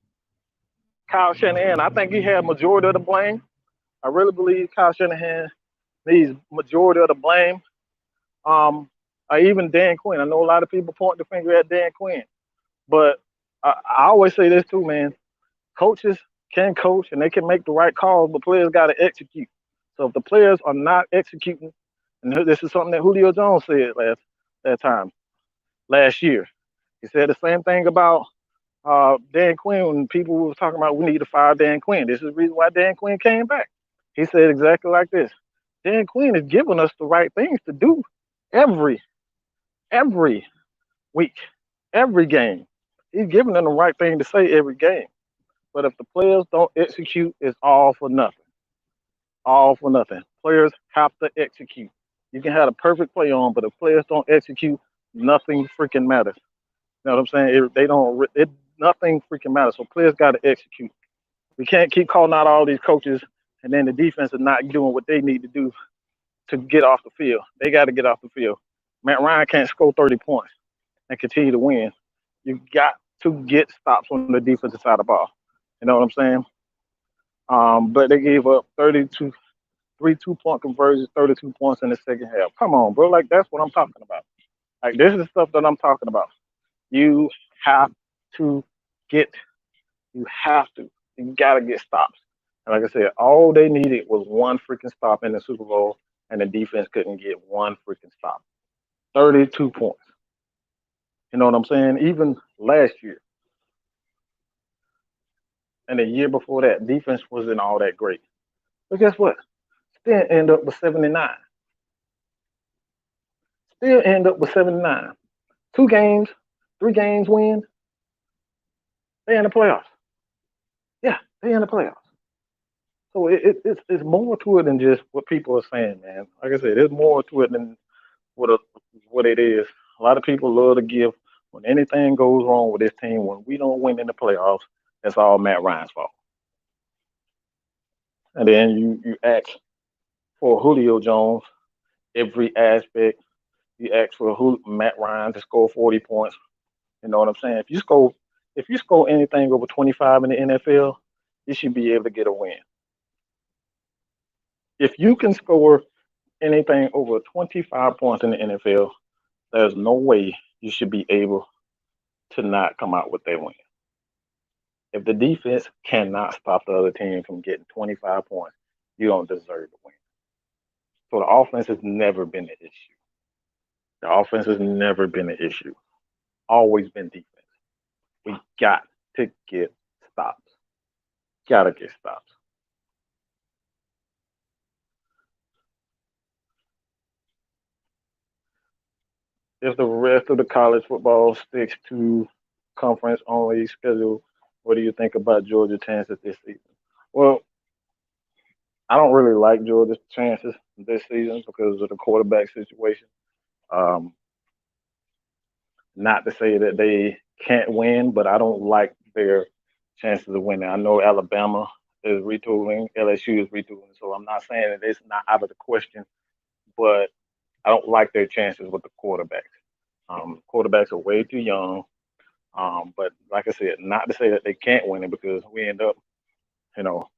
Kyle Shanahan. I think he had majority of the blame. I really believe Kyle Shanahan needs majority of the blame. Um, even Dan Quinn. I know a lot of people point the finger at Dan Quinn, but I always say this too, man. Coaches can coach and they can make the right calls, but players got to execute. So if the players are not executing, and this is something that Julio Jones said last year. He said the same thing about Dan Quinn when people were talking about we need to fire Dan Quinn. This is the reason why Dan Quinn came back. He said exactly like this. Dan Quinn is giving us the right things to do every every week, every game. He's giving them the right thing to say every game. But if the players don't execute, it's all for nothing. All for nothing. Players have to execute. You can have a perfect play on, but if players don't execute, nothing freaking matters. You know what I'm saying? They don't. Nothing freaking matters. So players got to execute. We can't keep calling out all these coaches, and then the defense is not doing what they need to do to get off the field. They got to get off the field. Matt Ryan can't score 30 points and continue to win. You got to get stops on the defensive side of the ball. You know what I'm saying? But they gave up 32, 3 2-point conversions, 32 points in the second half. Come on, bro. Like, that's what I'm talking about. Like, this is the stuff that I'm talking about. You have to get, you have to, you got to get stops. And like I said, all they needed was one freaking stop in the Super Bowl, and the defense couldn't get one freaking stop. 32 points. You know what I'm saying? Even last year and the year before that, defense wasn't all that great. But guess what? Still end up with 79. Still end up with 79. 2 games, 3 games win. They in the playoffs. Yeah, they in the playoffs. So it's more to it than just what people are saying, man. Like I said, there's more to it than what a, what it is. A lot of people love to give when anything goes wrong with this team. When we don't win in the playoffs, it's all Matt Ryan's fault. And then you ask for Julio Jones every aspect. You ask for Matt Ryan to score 40 points. You know what I'm saying? If you score anything over 25 in the NFL, you should be able to get a win. If you can score anything over 25 points in the NFL, there's no way you should be able to not come out with that win. If the defense cannot stop the other team from getting 25 points, you don't deserve to win. So the offense has never been an issue. The offense has never been an issue. Always been defense. We got to get stops. Gotta get stops. If the rest of the college football sticks to conference only schedule, what do you think about Georgia's chances this season? Well, I don't really like Georgia's chances this season because of the quarterback situation. Um, Not to say that they can't win, but I don't like their chances of winning. I know Alabama is retooling, LSU is retooling, so I'm not saying that it's not out of the question, but I don't like their chances with the quarterbacks. Quarterbacks are way too young. But like I said, not to say that they can't win it because we end up, you know,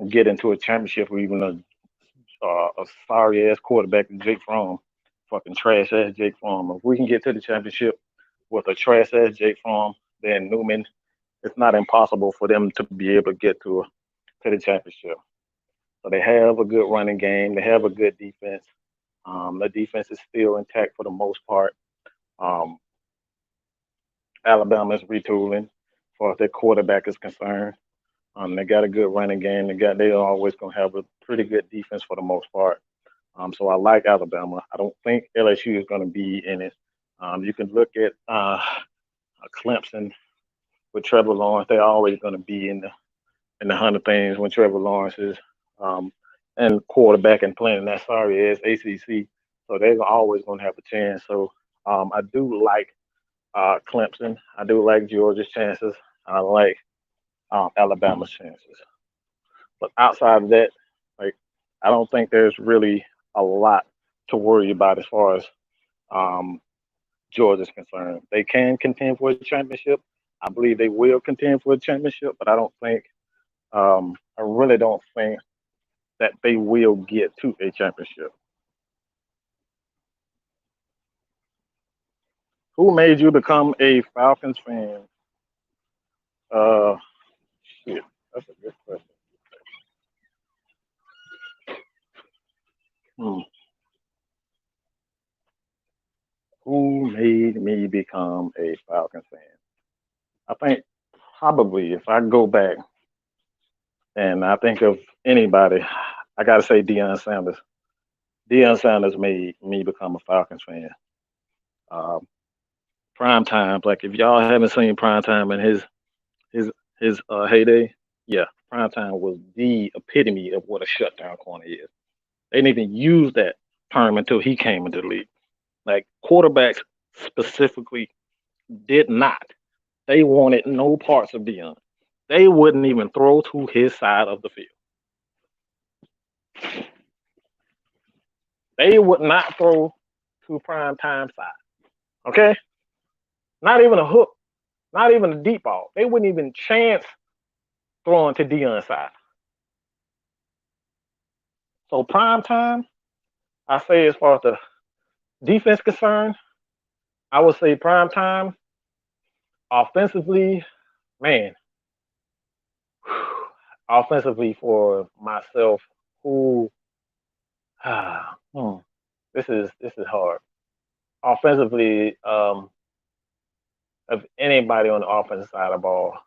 get into a championship with even a sorry ass quarterback, Jake Fromm, fucking trash ass Jake Fromm. If we can get to the championship with a trash ass Jake Fromm, then Newman, it's not impossible for them to be able to get to the championship. So they have a good running game. They have a good defense. The defense is still intact for the most part. Um, Alabama is retooling, as far as their quarterback is concerned. They got a good running game. They're always gonna have a pretty good defense for the most part. So I like Alabama. I don't think LSU is gonna be in it. You can look at Clemson with Trevor Lawrence. They're always gonna be in the hunt of things when Trevor Lawrence is um, and quarterback and playing that sorry ass ACC. So they're always gonna have a chance. So I do like Clemson. I do like Georgia's chances. I like Alabama's chances. But outside of that, like I don't think there's really a lot to worry about as far as um, Georgia's concerned. They can contend for a championship. I believe they will contend for a championship, but I really don't think that they will get to a championship. Who made you become a Falcons fan? Uh, shit, that's a good question. Hmm. Who made me become a Falcons fan? I think probably if I go back and I think of anybody, I gotta say Deion Sanders. Deion Sanders made me become a Falcons fan. Um, Prime time, like if y'all haven't seen prime time in his his heyday, yeah, prime time was the epitome of what a shutdown corner is. They didn't even use that term until he came into the league. Like quarterbacks specifically did not. They wanted no parts of Dion. They wouldn't even throw to his side of the field. They would not throw to prime time side. Okay? Not even a hook, not even a deep ball. They wouldn't even chance throwing to Dion's side. So prime time, I say as far as the defense concerned, I would say prime time. Offensively, man, offensively for myself, who hmm, this is hard. Offensively, of anybody on the offensive side of the ball,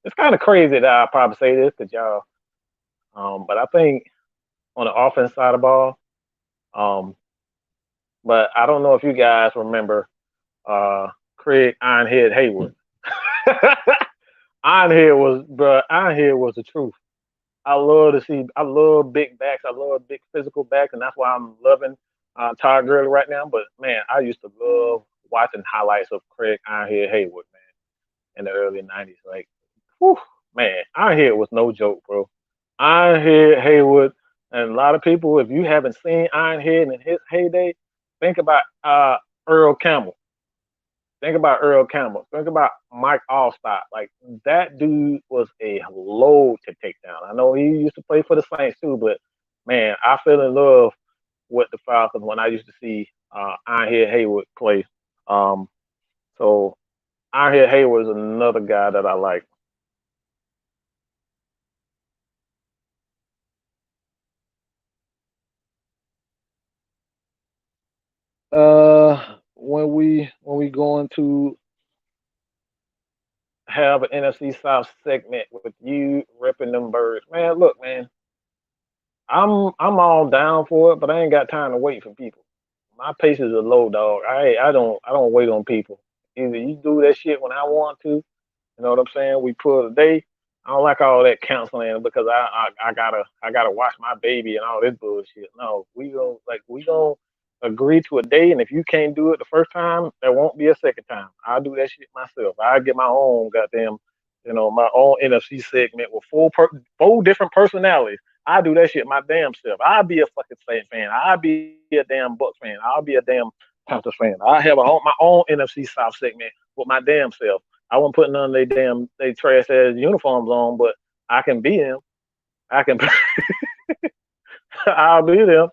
it's kind of crazy that I probably say this because y'all, but I think on the offense side of the ball, um, but I don't know if you guys remember uh, Craig Ironhead Hayward. Ironhead was the truth. I love big backs. I love big physical backs, and that's why I'm loving Todd Gurley right now. But man, I used to love watching highlights of Craig Ironhead Hayward, man, in the early '90s. Like, whew, man, Ironhead was no joke, bro. Ironhead Hayward, and a lot of people, if you haven't seen Ironhead in his heyday, think about Earl Campbell. Think about Earl Campbell. Think about Mike Allstott. Like that dude was a load to take down. I know he used to play for the Saints too, but man, I fell in love with the Falcons when I used to see Ironhead Hayward play. Um, so Ironhead Hayward is another guy that I like. When we going to have an NFC South segment with you ripping them birds, man. Look, man, I'm all down for it, but I ain't got time to wait for people. My patience is low, dog. I don't wait on people. Either you do that shit when I want to, you know what I'm saying? We put a day. I don't like all that counseling because I gotta watch my baby and all this bullshit. No, we gonna agree to a day, and if you can't do it the first time, there won't be a second time. I'll do that shit myself. I get my own goddamn, my own NFC segment with four different personalities. I do that shit my damn self. I'll be a fucking Saint fan. I'll be a damn Bucks fan. I'll be a damn Panthers fan. I have my own NFC South segment with my damn self. I won't put none of they trash ass uniforms on, but I can be them. I can I'll be them.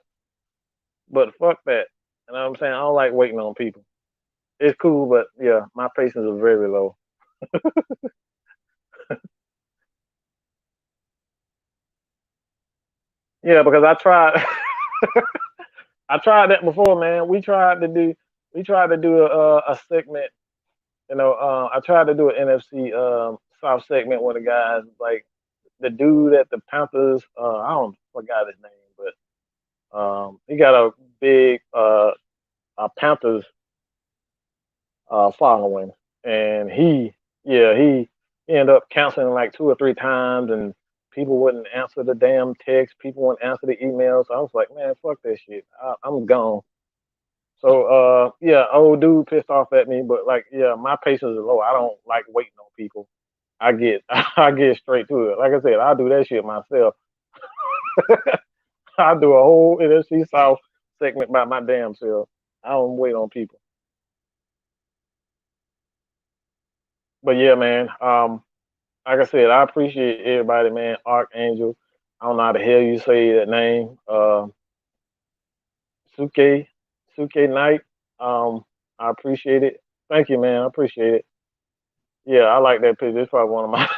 But fuck that. You know what I'm saying? I don't like waiting on people. It's cool, but yeah, my patience is very low. Yeah, because I tried that before, man. We tried to do a segment. I tried to do an NFC South segment with the guys like the dude at the Panthers. I don't forgot his name, but he got a big Panthers following, and he ended up canceling like two or three times, and people wouldn't answer the damn text. People wouldn't answer the emails. So I was like, man, fuck that shit. I'm gone. So yeah, old dude pissed off at me, but like yeah, my patience is low. I don't like waiting on people. I get I get straight to it. Like I said, I do that shit myself. I do a whole NFC South segment by my damn self. I don't wait on people. But yeah, man. Like I said, I appreciate everybody, man. Archangel. I don't know how the hell you say that name. Suke, Suke Knight. I appreciate it. Thank you, man. I appreciate it. Yeah, I like that picture. It's probably one of my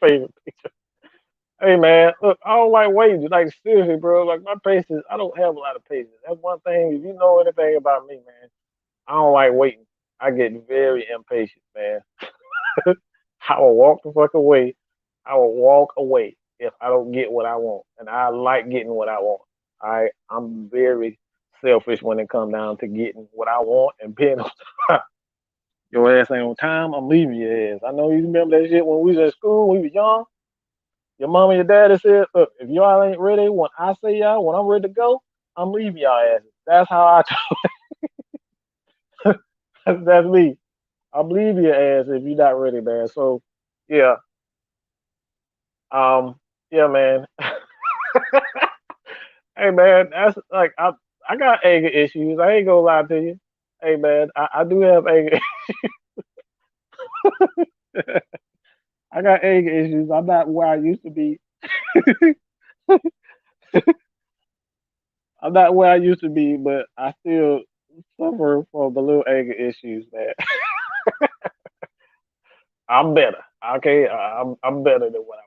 favorite pictures. Hey, man, look, I don't like waiting. Like seriously, bro. Like my patience, I don't have a lot of patience. That's one thing. If you know anything about me, man, I don't like waiting. I get very impatient, man. I will walk the fuck away. I will walk away if I don't get what I want, and I like getting what I want. I'm very selfish when it comes down to getting what I want and being on time. Your ass ain't on time, I'm leaving your ass. I know you remember that shit when we was in school, when we was young. Your mom and your daddy said, look, if y'all ain't ready when I say y'all, when I'm ready to go, I'm leaving y'all asses. That's how that's me. I'm leaving your ass if you're not ready, man. So yeah, um, yeah, man. Hey man, that's like I got anger issues. I ain't gonna lie to you. Hey man, I do have anger. I got anger issues. I'm not where I used to be. I'm not where I used to be, but I still suffer from the little anger issues, man. I'm better. Okay, I'm better than what I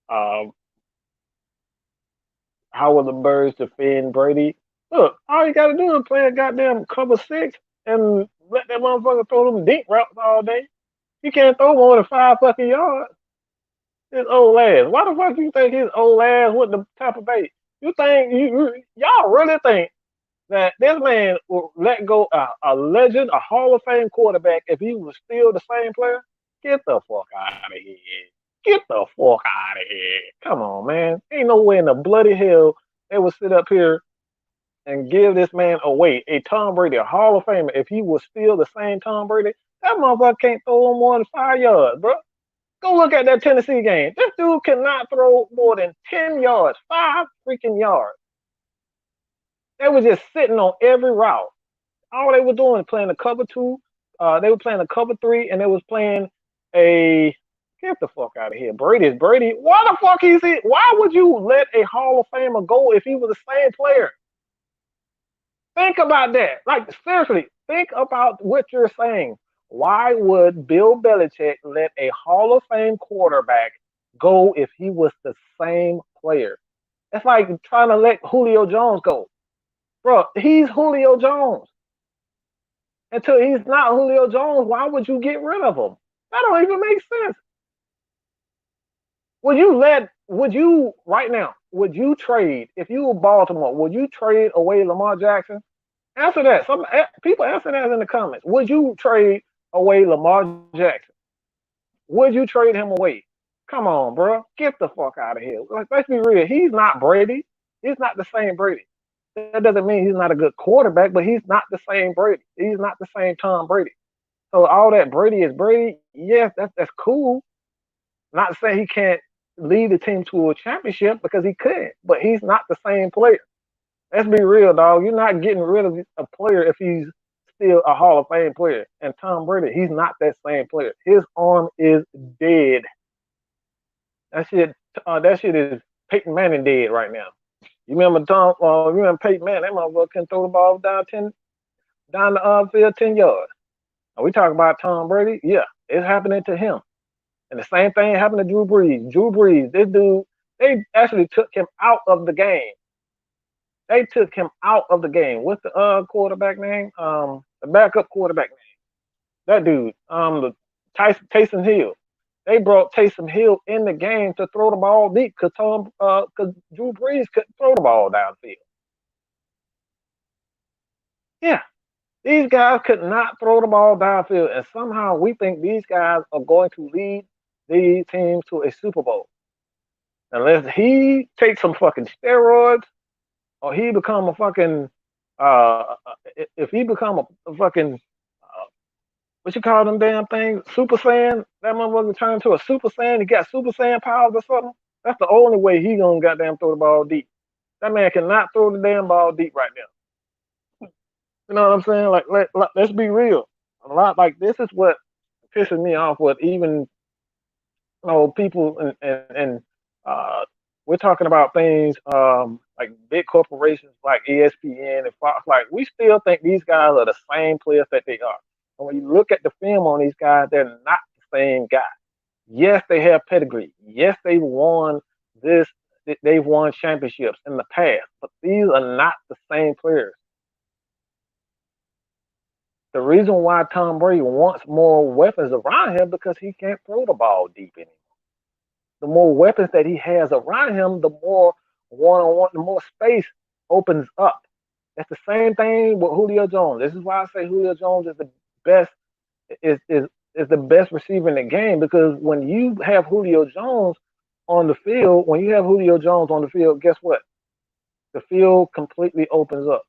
was. How will the birds defend Brady? Look, all you gotta do is play a goddamn cover six and let that motherfucker throw them deep routes all day. He can't throw more than 5 fucking yards. His old ass. Why the fuck you think his old ass went to Tampa Bay? You think y'all really think that this man will let go a legend, a Hall of Fame quarterback if he was still the same player? Get the fuck out of here. Get the fuck out of here. Come on, man. Ain't no way in the bloody hell they would sit up here and give this man away, a Tom Brady, a Hall of Famer, if he was still the same Tom Brady. That motherfucker can't throw more than 5 yards, bro. Go look at that Tennessee game. This dude cannot throw more than 10 yards, 5 freaking yards. They were just sitting on every route. All they were doing is playing a cover two. They were playing a cover three, and they was playing a get the fuck out of here. Brady's Brady. Why the fuck is he? Why would you let a Hall of Famer go if he was the same player? Think about that. Like seriously, think about what you're saying. Why would Bill Belichick let a Hall of Fame quarterback go if he was the same player? It's like trying to let Julio Jones go. Bro, he's Julio Jones. Until he's not Julio Jones, why would you get rid of him? That don't even make sense. Would you right now, would you trade, if you were Baltimore, would you trade away Lamar Jackson? Answer that. Some people answer that in the comments. Would you trade away Lamar Jackson? Would you trade him away? Come on, bro. Get the fuck out of here. Like, let's be real. He's not Brady. He's not the same Brady. That doesn't mean he's not a good quarterback, but he's not the same Brady. He's not the same Tom Brady. So all that Brady is Brady, yes, that's cool. Not saying he can't lead the team to a championship because he could, but he's not the same player. Let's be real, dog. You're not getting rid of a player if he's still a Hall of Fame player. And Tom Brady, he's not that same player. His arm is dead. That shit is Peyton Manning dead right now. You remember Tom? You remember Peyton Manning? That motherfucker can throw the ball down the field 10 yards. Are we talking about Tom Brady? Yeah, it's happening to him. And the same thing happened to Drew Brees. Drew Brees, this dude, they actually took him out of the game. They took him out of the game. What's the quarterback name? The backup quarterback name. That dude, the Taysom Hill. They brought Taysom Hill in the game to throw the ball deep because Drew Brees couldn't throw the ball downfield. Yeah, these guys could not throw the ball downfield, and somehow we think these guys are going to lead these teams to a Super Bowl unless he takes some fucking steroids or he become a fucking if he become a fucking what you call them damn things, Super Saiyan, that motherfucker turn into a Super Saiyan, he got Super Saiyan powers or something. That's the only way he gonna goddamn throw the ball deep. That man cannot throw the damn ball deep right now. You know what I'm saying? Like let's be real. A lot like this is what pisses me off with even people and uh, we're talking about things like big corporations like ESPN and Fox. Like we still think these guys are the same players that they are. And when you look at the film on these guys, they're not the same guy. Yes, they have pedigree. Yes, they've won this. They've won championships in the past, but these are not the same players. The reason why Tom Brady wants more weapons around him because he can't throw the ball deep anymore. The more weapons that he has around him, the more one on one, the more space opens up. It's the same thing with Julio Jones. This is why I say Julio Jones is the best is is is the best receiver in the game because when you have Julio Jones on the field, when you have Julio Jones on the field, guess what? The field completely opens up.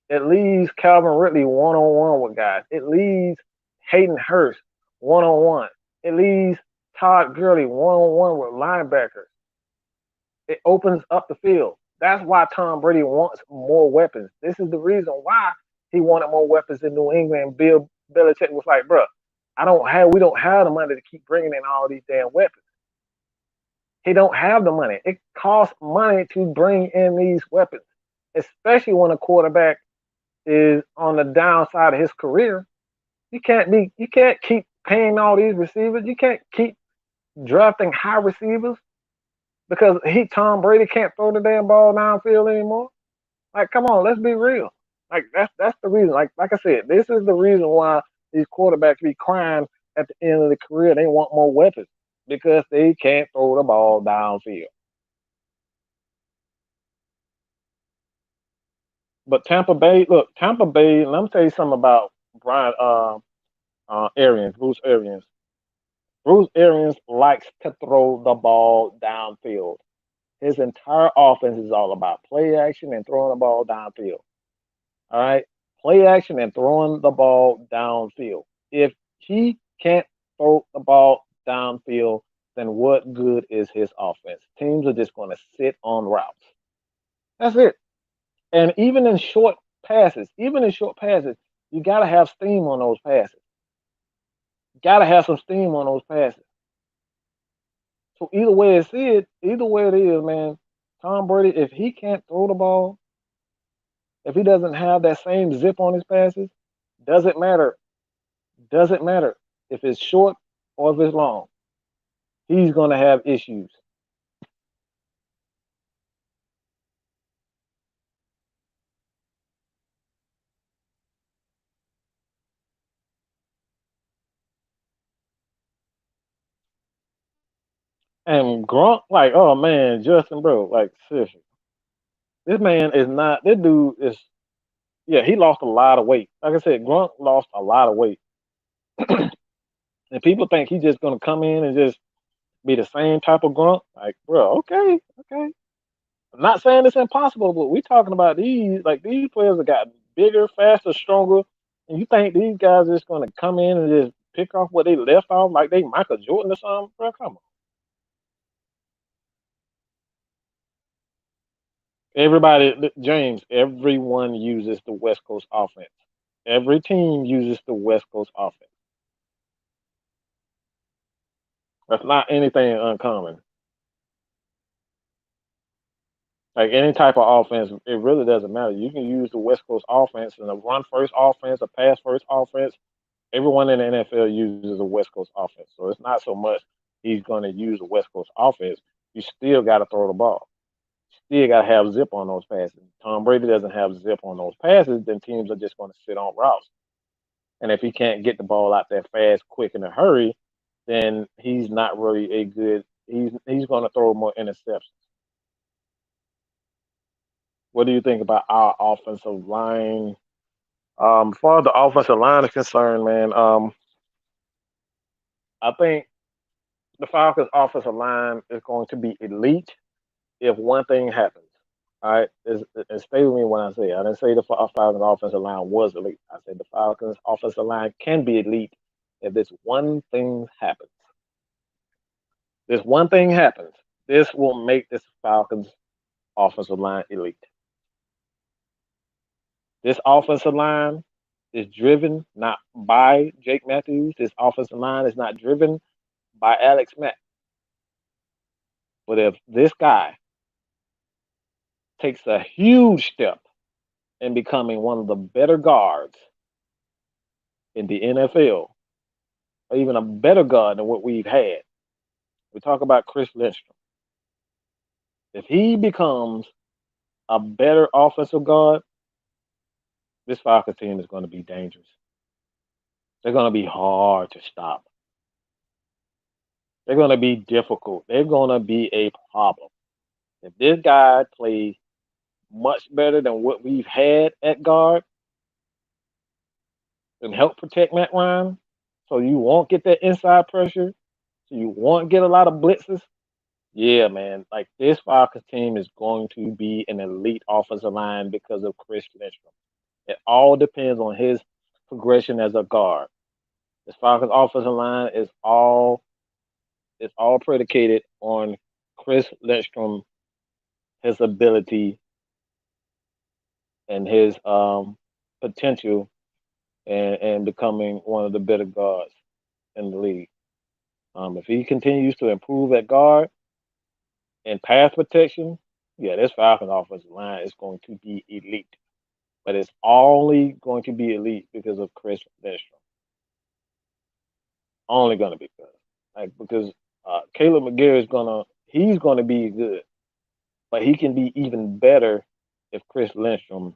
It leaves Calvin Ridley one on one with guys. It leaves Hayden Hurst one on one. It leaves Todd Gurley one on one with linebackers. It opens up the field. That's why Tom Brady wants more weapons. This is the reason why he wanted more weapons in New England. Bill Belichick was like, bro, we don't have the money to keep bringing in all these damn weapons. He don't have the money. It costs money to bring in these weapons, especially when a quarterback is on the downside of his career. You can't keep paying all these receivers. You can't keep drafting high receivers because Tom Brady can't throw the damn ball downfield anymore. Like, come on, let's be real. Like that's the reason. Like I said, this is the reason why these quarterbacks be crying at the end of the career. They want more weapons because they can't throw the ball downfield. But Tampa Bay, look, Tampa Bay. Let me tell you something about Brian Arians, Bruce Arians. Bruce Arians likes to throw the ball downfield. His entire offense is all about play action and throwing the ball downfield. All right. Play action and throwing the ball downfield. If he can't throw the ball downfield, then what good is his offense? Teams are just going to sit on routes. That's it. And even in short passes, you got to have steam on those passes. You got to have some steam on those passes. So either way it is, man. Tom Brady, if he can't throw the ball, if he doesn't have that same zip on his passes, doesn't matter. Doesn't matter if it's short or if it's long. He's gonna have issues. And Grunt, like, oh man, Justin, bro, like seriously, this man is not. This dude is. Yeah, he lost a lot of weight. Like I said, Grunt lost a lot of weight, and people think he's just gonna come in and just be the same type of Grunt. Like, bro, okay, okay. I'm not saying it's impossible, but we talking about these players have gotten bigger, faster, stronger, and you think these guys are just gonna come in and just pick off what they left off like they Michael Jordan or something? Bro, come on. James, everyone uses the West Coast offense. Every team uses the West Coast offense. That's not anything uncommon. Like any type of offense, it really doesn't matter. You can use the West Coast offense and a run first offense, a pass first offense. Everyone in the NFL uses a West Coast offense. So it's not so much he's going to use a West Coast offense. You still got to throw the ball. Still got to have zip on those passes. Tom Brady doesn't have zip on those passes, then teams are just going to sit on routes. And if he can't get the ball out there fast, quick, in a hurry, then he's not really a good. He's going to throw more interceptions. What do you think about our offensive line? As far as the offensive line is concerned, man, I think the Falcons' offensive line is going to be elite if one thing happens. All right, and stay with me when I say it. I didn't say the Falcons' offensive line was elite. I said the Falcons' offensive line can be elite if this one thing happens. This one thing happens. This will make this Falcons offensive line elite. This offensive line is driven not by Jake Matthews. This offensive line is not driven by Alex Mack. But if this guy takes a huge step in becoming one of the better guards in the NFL, or even a better guard than what we've had, we talk about Chris Lindstrom. If he becomes a better offensive guard, this Falcons team is going to be dangerous. They're going to be hard to stop. They're going to be difficult. They're going to be a problem. If this guy plays much better than what we've had at guard and help protect Matt Ryan, so you won't get that inside pressure, so you won't get a lot of blitzes. Yeah, man, like this Falcons team is going to be an elite offensive line because of Chris Lindstrom. It all depends on his progression as a guard. This Falcons offensive line is all predicated on Chris Lindstrom, his ability and his potential and becoming one of the better guards in the league. If he continues to improve at guard and pass protection, yeah, this Falcons offensive line is going to be elite. But it's only going to be elite because of Chris Lindstrom. Only going to be good. Like because Caleb McGarry is gonna be good, but he can be even better if Chris Lindstrom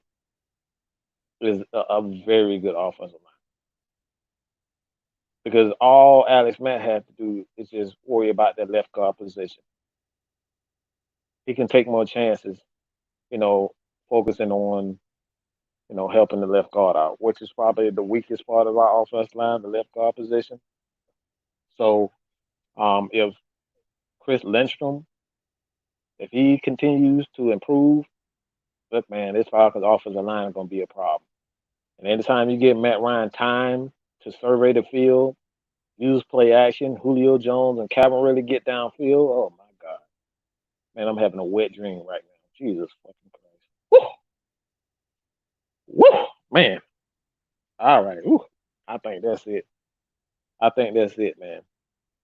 is a very good offensive line. Because all Alex Matt had to do is just worry about that left guard position. He can take more chances, you know, focusing on helping the left guard out, which is probably the weakest part of our offensive line, the left guard position. So if Chris Lindstrom, if he continues to improve, look, man, this Falcons offensive line is going to be a problem. And anytime you give Matt Ryan time to survey the field, use play action, Julio Jones and Calvin really get downfield. Oh my God, man, I'm having a wet dream right now. Jesus fucking Christ. Woo, woo, man. All right, woo. I think that's it. I think that's it, man.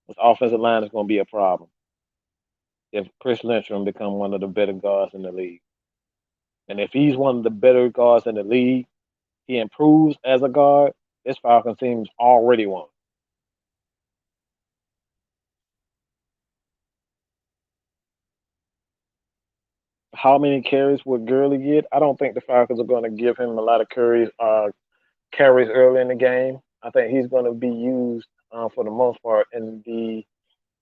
This offensive line is going to be a problem if Chris Lindstrom become one of the better guards in the league. And if he's one of the better guards in the league, he improves as a guard. This Falcons team's already won. How many carries would Gurley get? I don't think the Falcons are going to give him a lot of carries early in the game. I think he's going to be used for the most part in the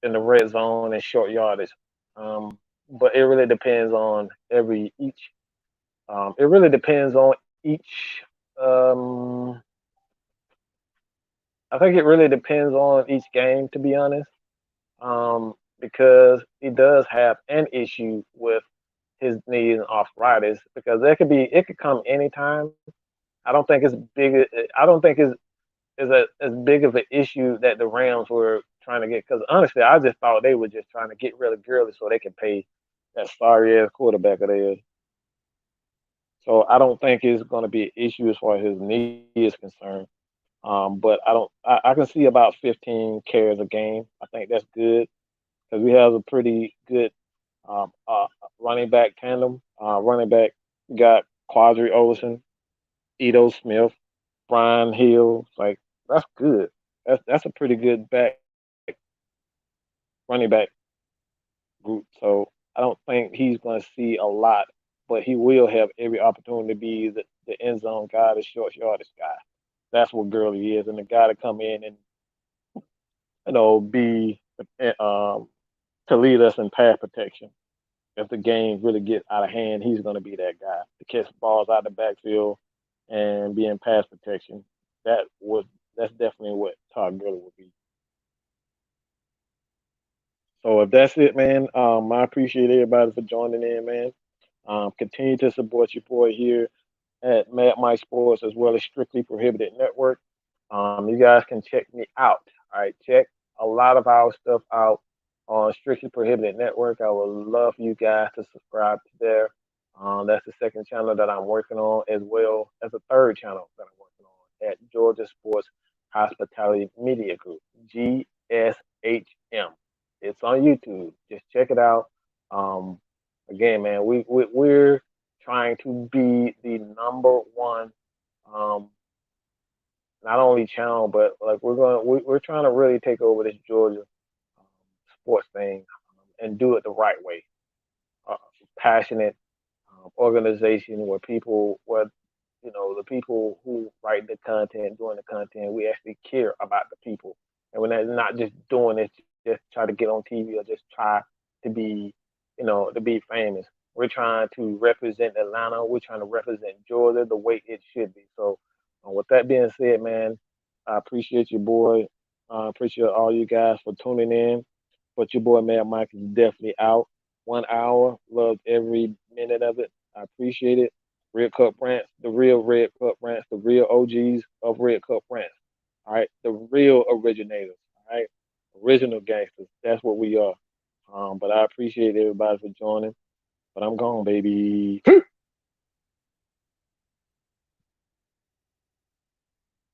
red zone and short yardage. But it really depends on every each. It really depends on each. Um, I think it really depends on each game, to be honest, because he does have an issue with his knees and arthritis because it could come anytime. I don't think it's big. I don't think it's as big of an issue that the Rams were trying to get. Because honestly, I just thought they were just trying to get rid of Gurley so they could pay that sorry ass quarterback of theirs. So I don't think it's going to be an issue as far as his knee is concerned. But I don't. I can see about 15 carries a game. I think that's good because we have a pretty good running back tandem. Running back we got Quadri Olson, Ito Smith, Brian Hill. Like that's good. That's a pretty good running back group. So I don't think he's going to see a lot, but he will have every opportunity to be the end zone guy, the short yardage guy. That's what Gurley is, and the guy to come in and be um, to lead us in pass protection. If the game really gets out of hand, he's going to be that guy to catch balls out of the backfield and be in pass protection. That would that's definitely what Todd Gurley would be. So if that's it, man, I appreciate everybody for joining in, man. Continue to support your boy here at Mad Mike Sports as well as Strictly Prohibited Network. You guys can check me out. All right, check a lot of our stuff out on Strictly Prohibited Network. I would love for you guys to subscribe to there. That's the second channel that I'm working on, as well as a third channel that I'm working on at Georgia Sports Hospitality Media Group, GSHM. It's on YouTube. Just check it out. Um, Again, man, we're trying to be the number one, um, not only channel, but like we're trying to really take over this Georgia um, sports thing, and do it the right way. Uh, Passionate organization where people, where the people who write the content, doing the content, we actually care about the people, and we're not just doing it just try to get on TV or just try to be, to be famous. We're trying to represent Atlanta. We're trying to represent Georgia the way it should be. So, with that being said, man, I appreciate you, boy. I appreciate all you guys for tuning in. But your boy, Mad Mike, is definitely out. 1 hour. Loved every minute of it. I appreciate it. Red Cup Rants, the real Red Cup Rants, the real OGs of Red Cup Rants. All right, the real originators. All right, original gangsters. That's what we are. But I appreciate everybody for joining. But I'm gone, baby.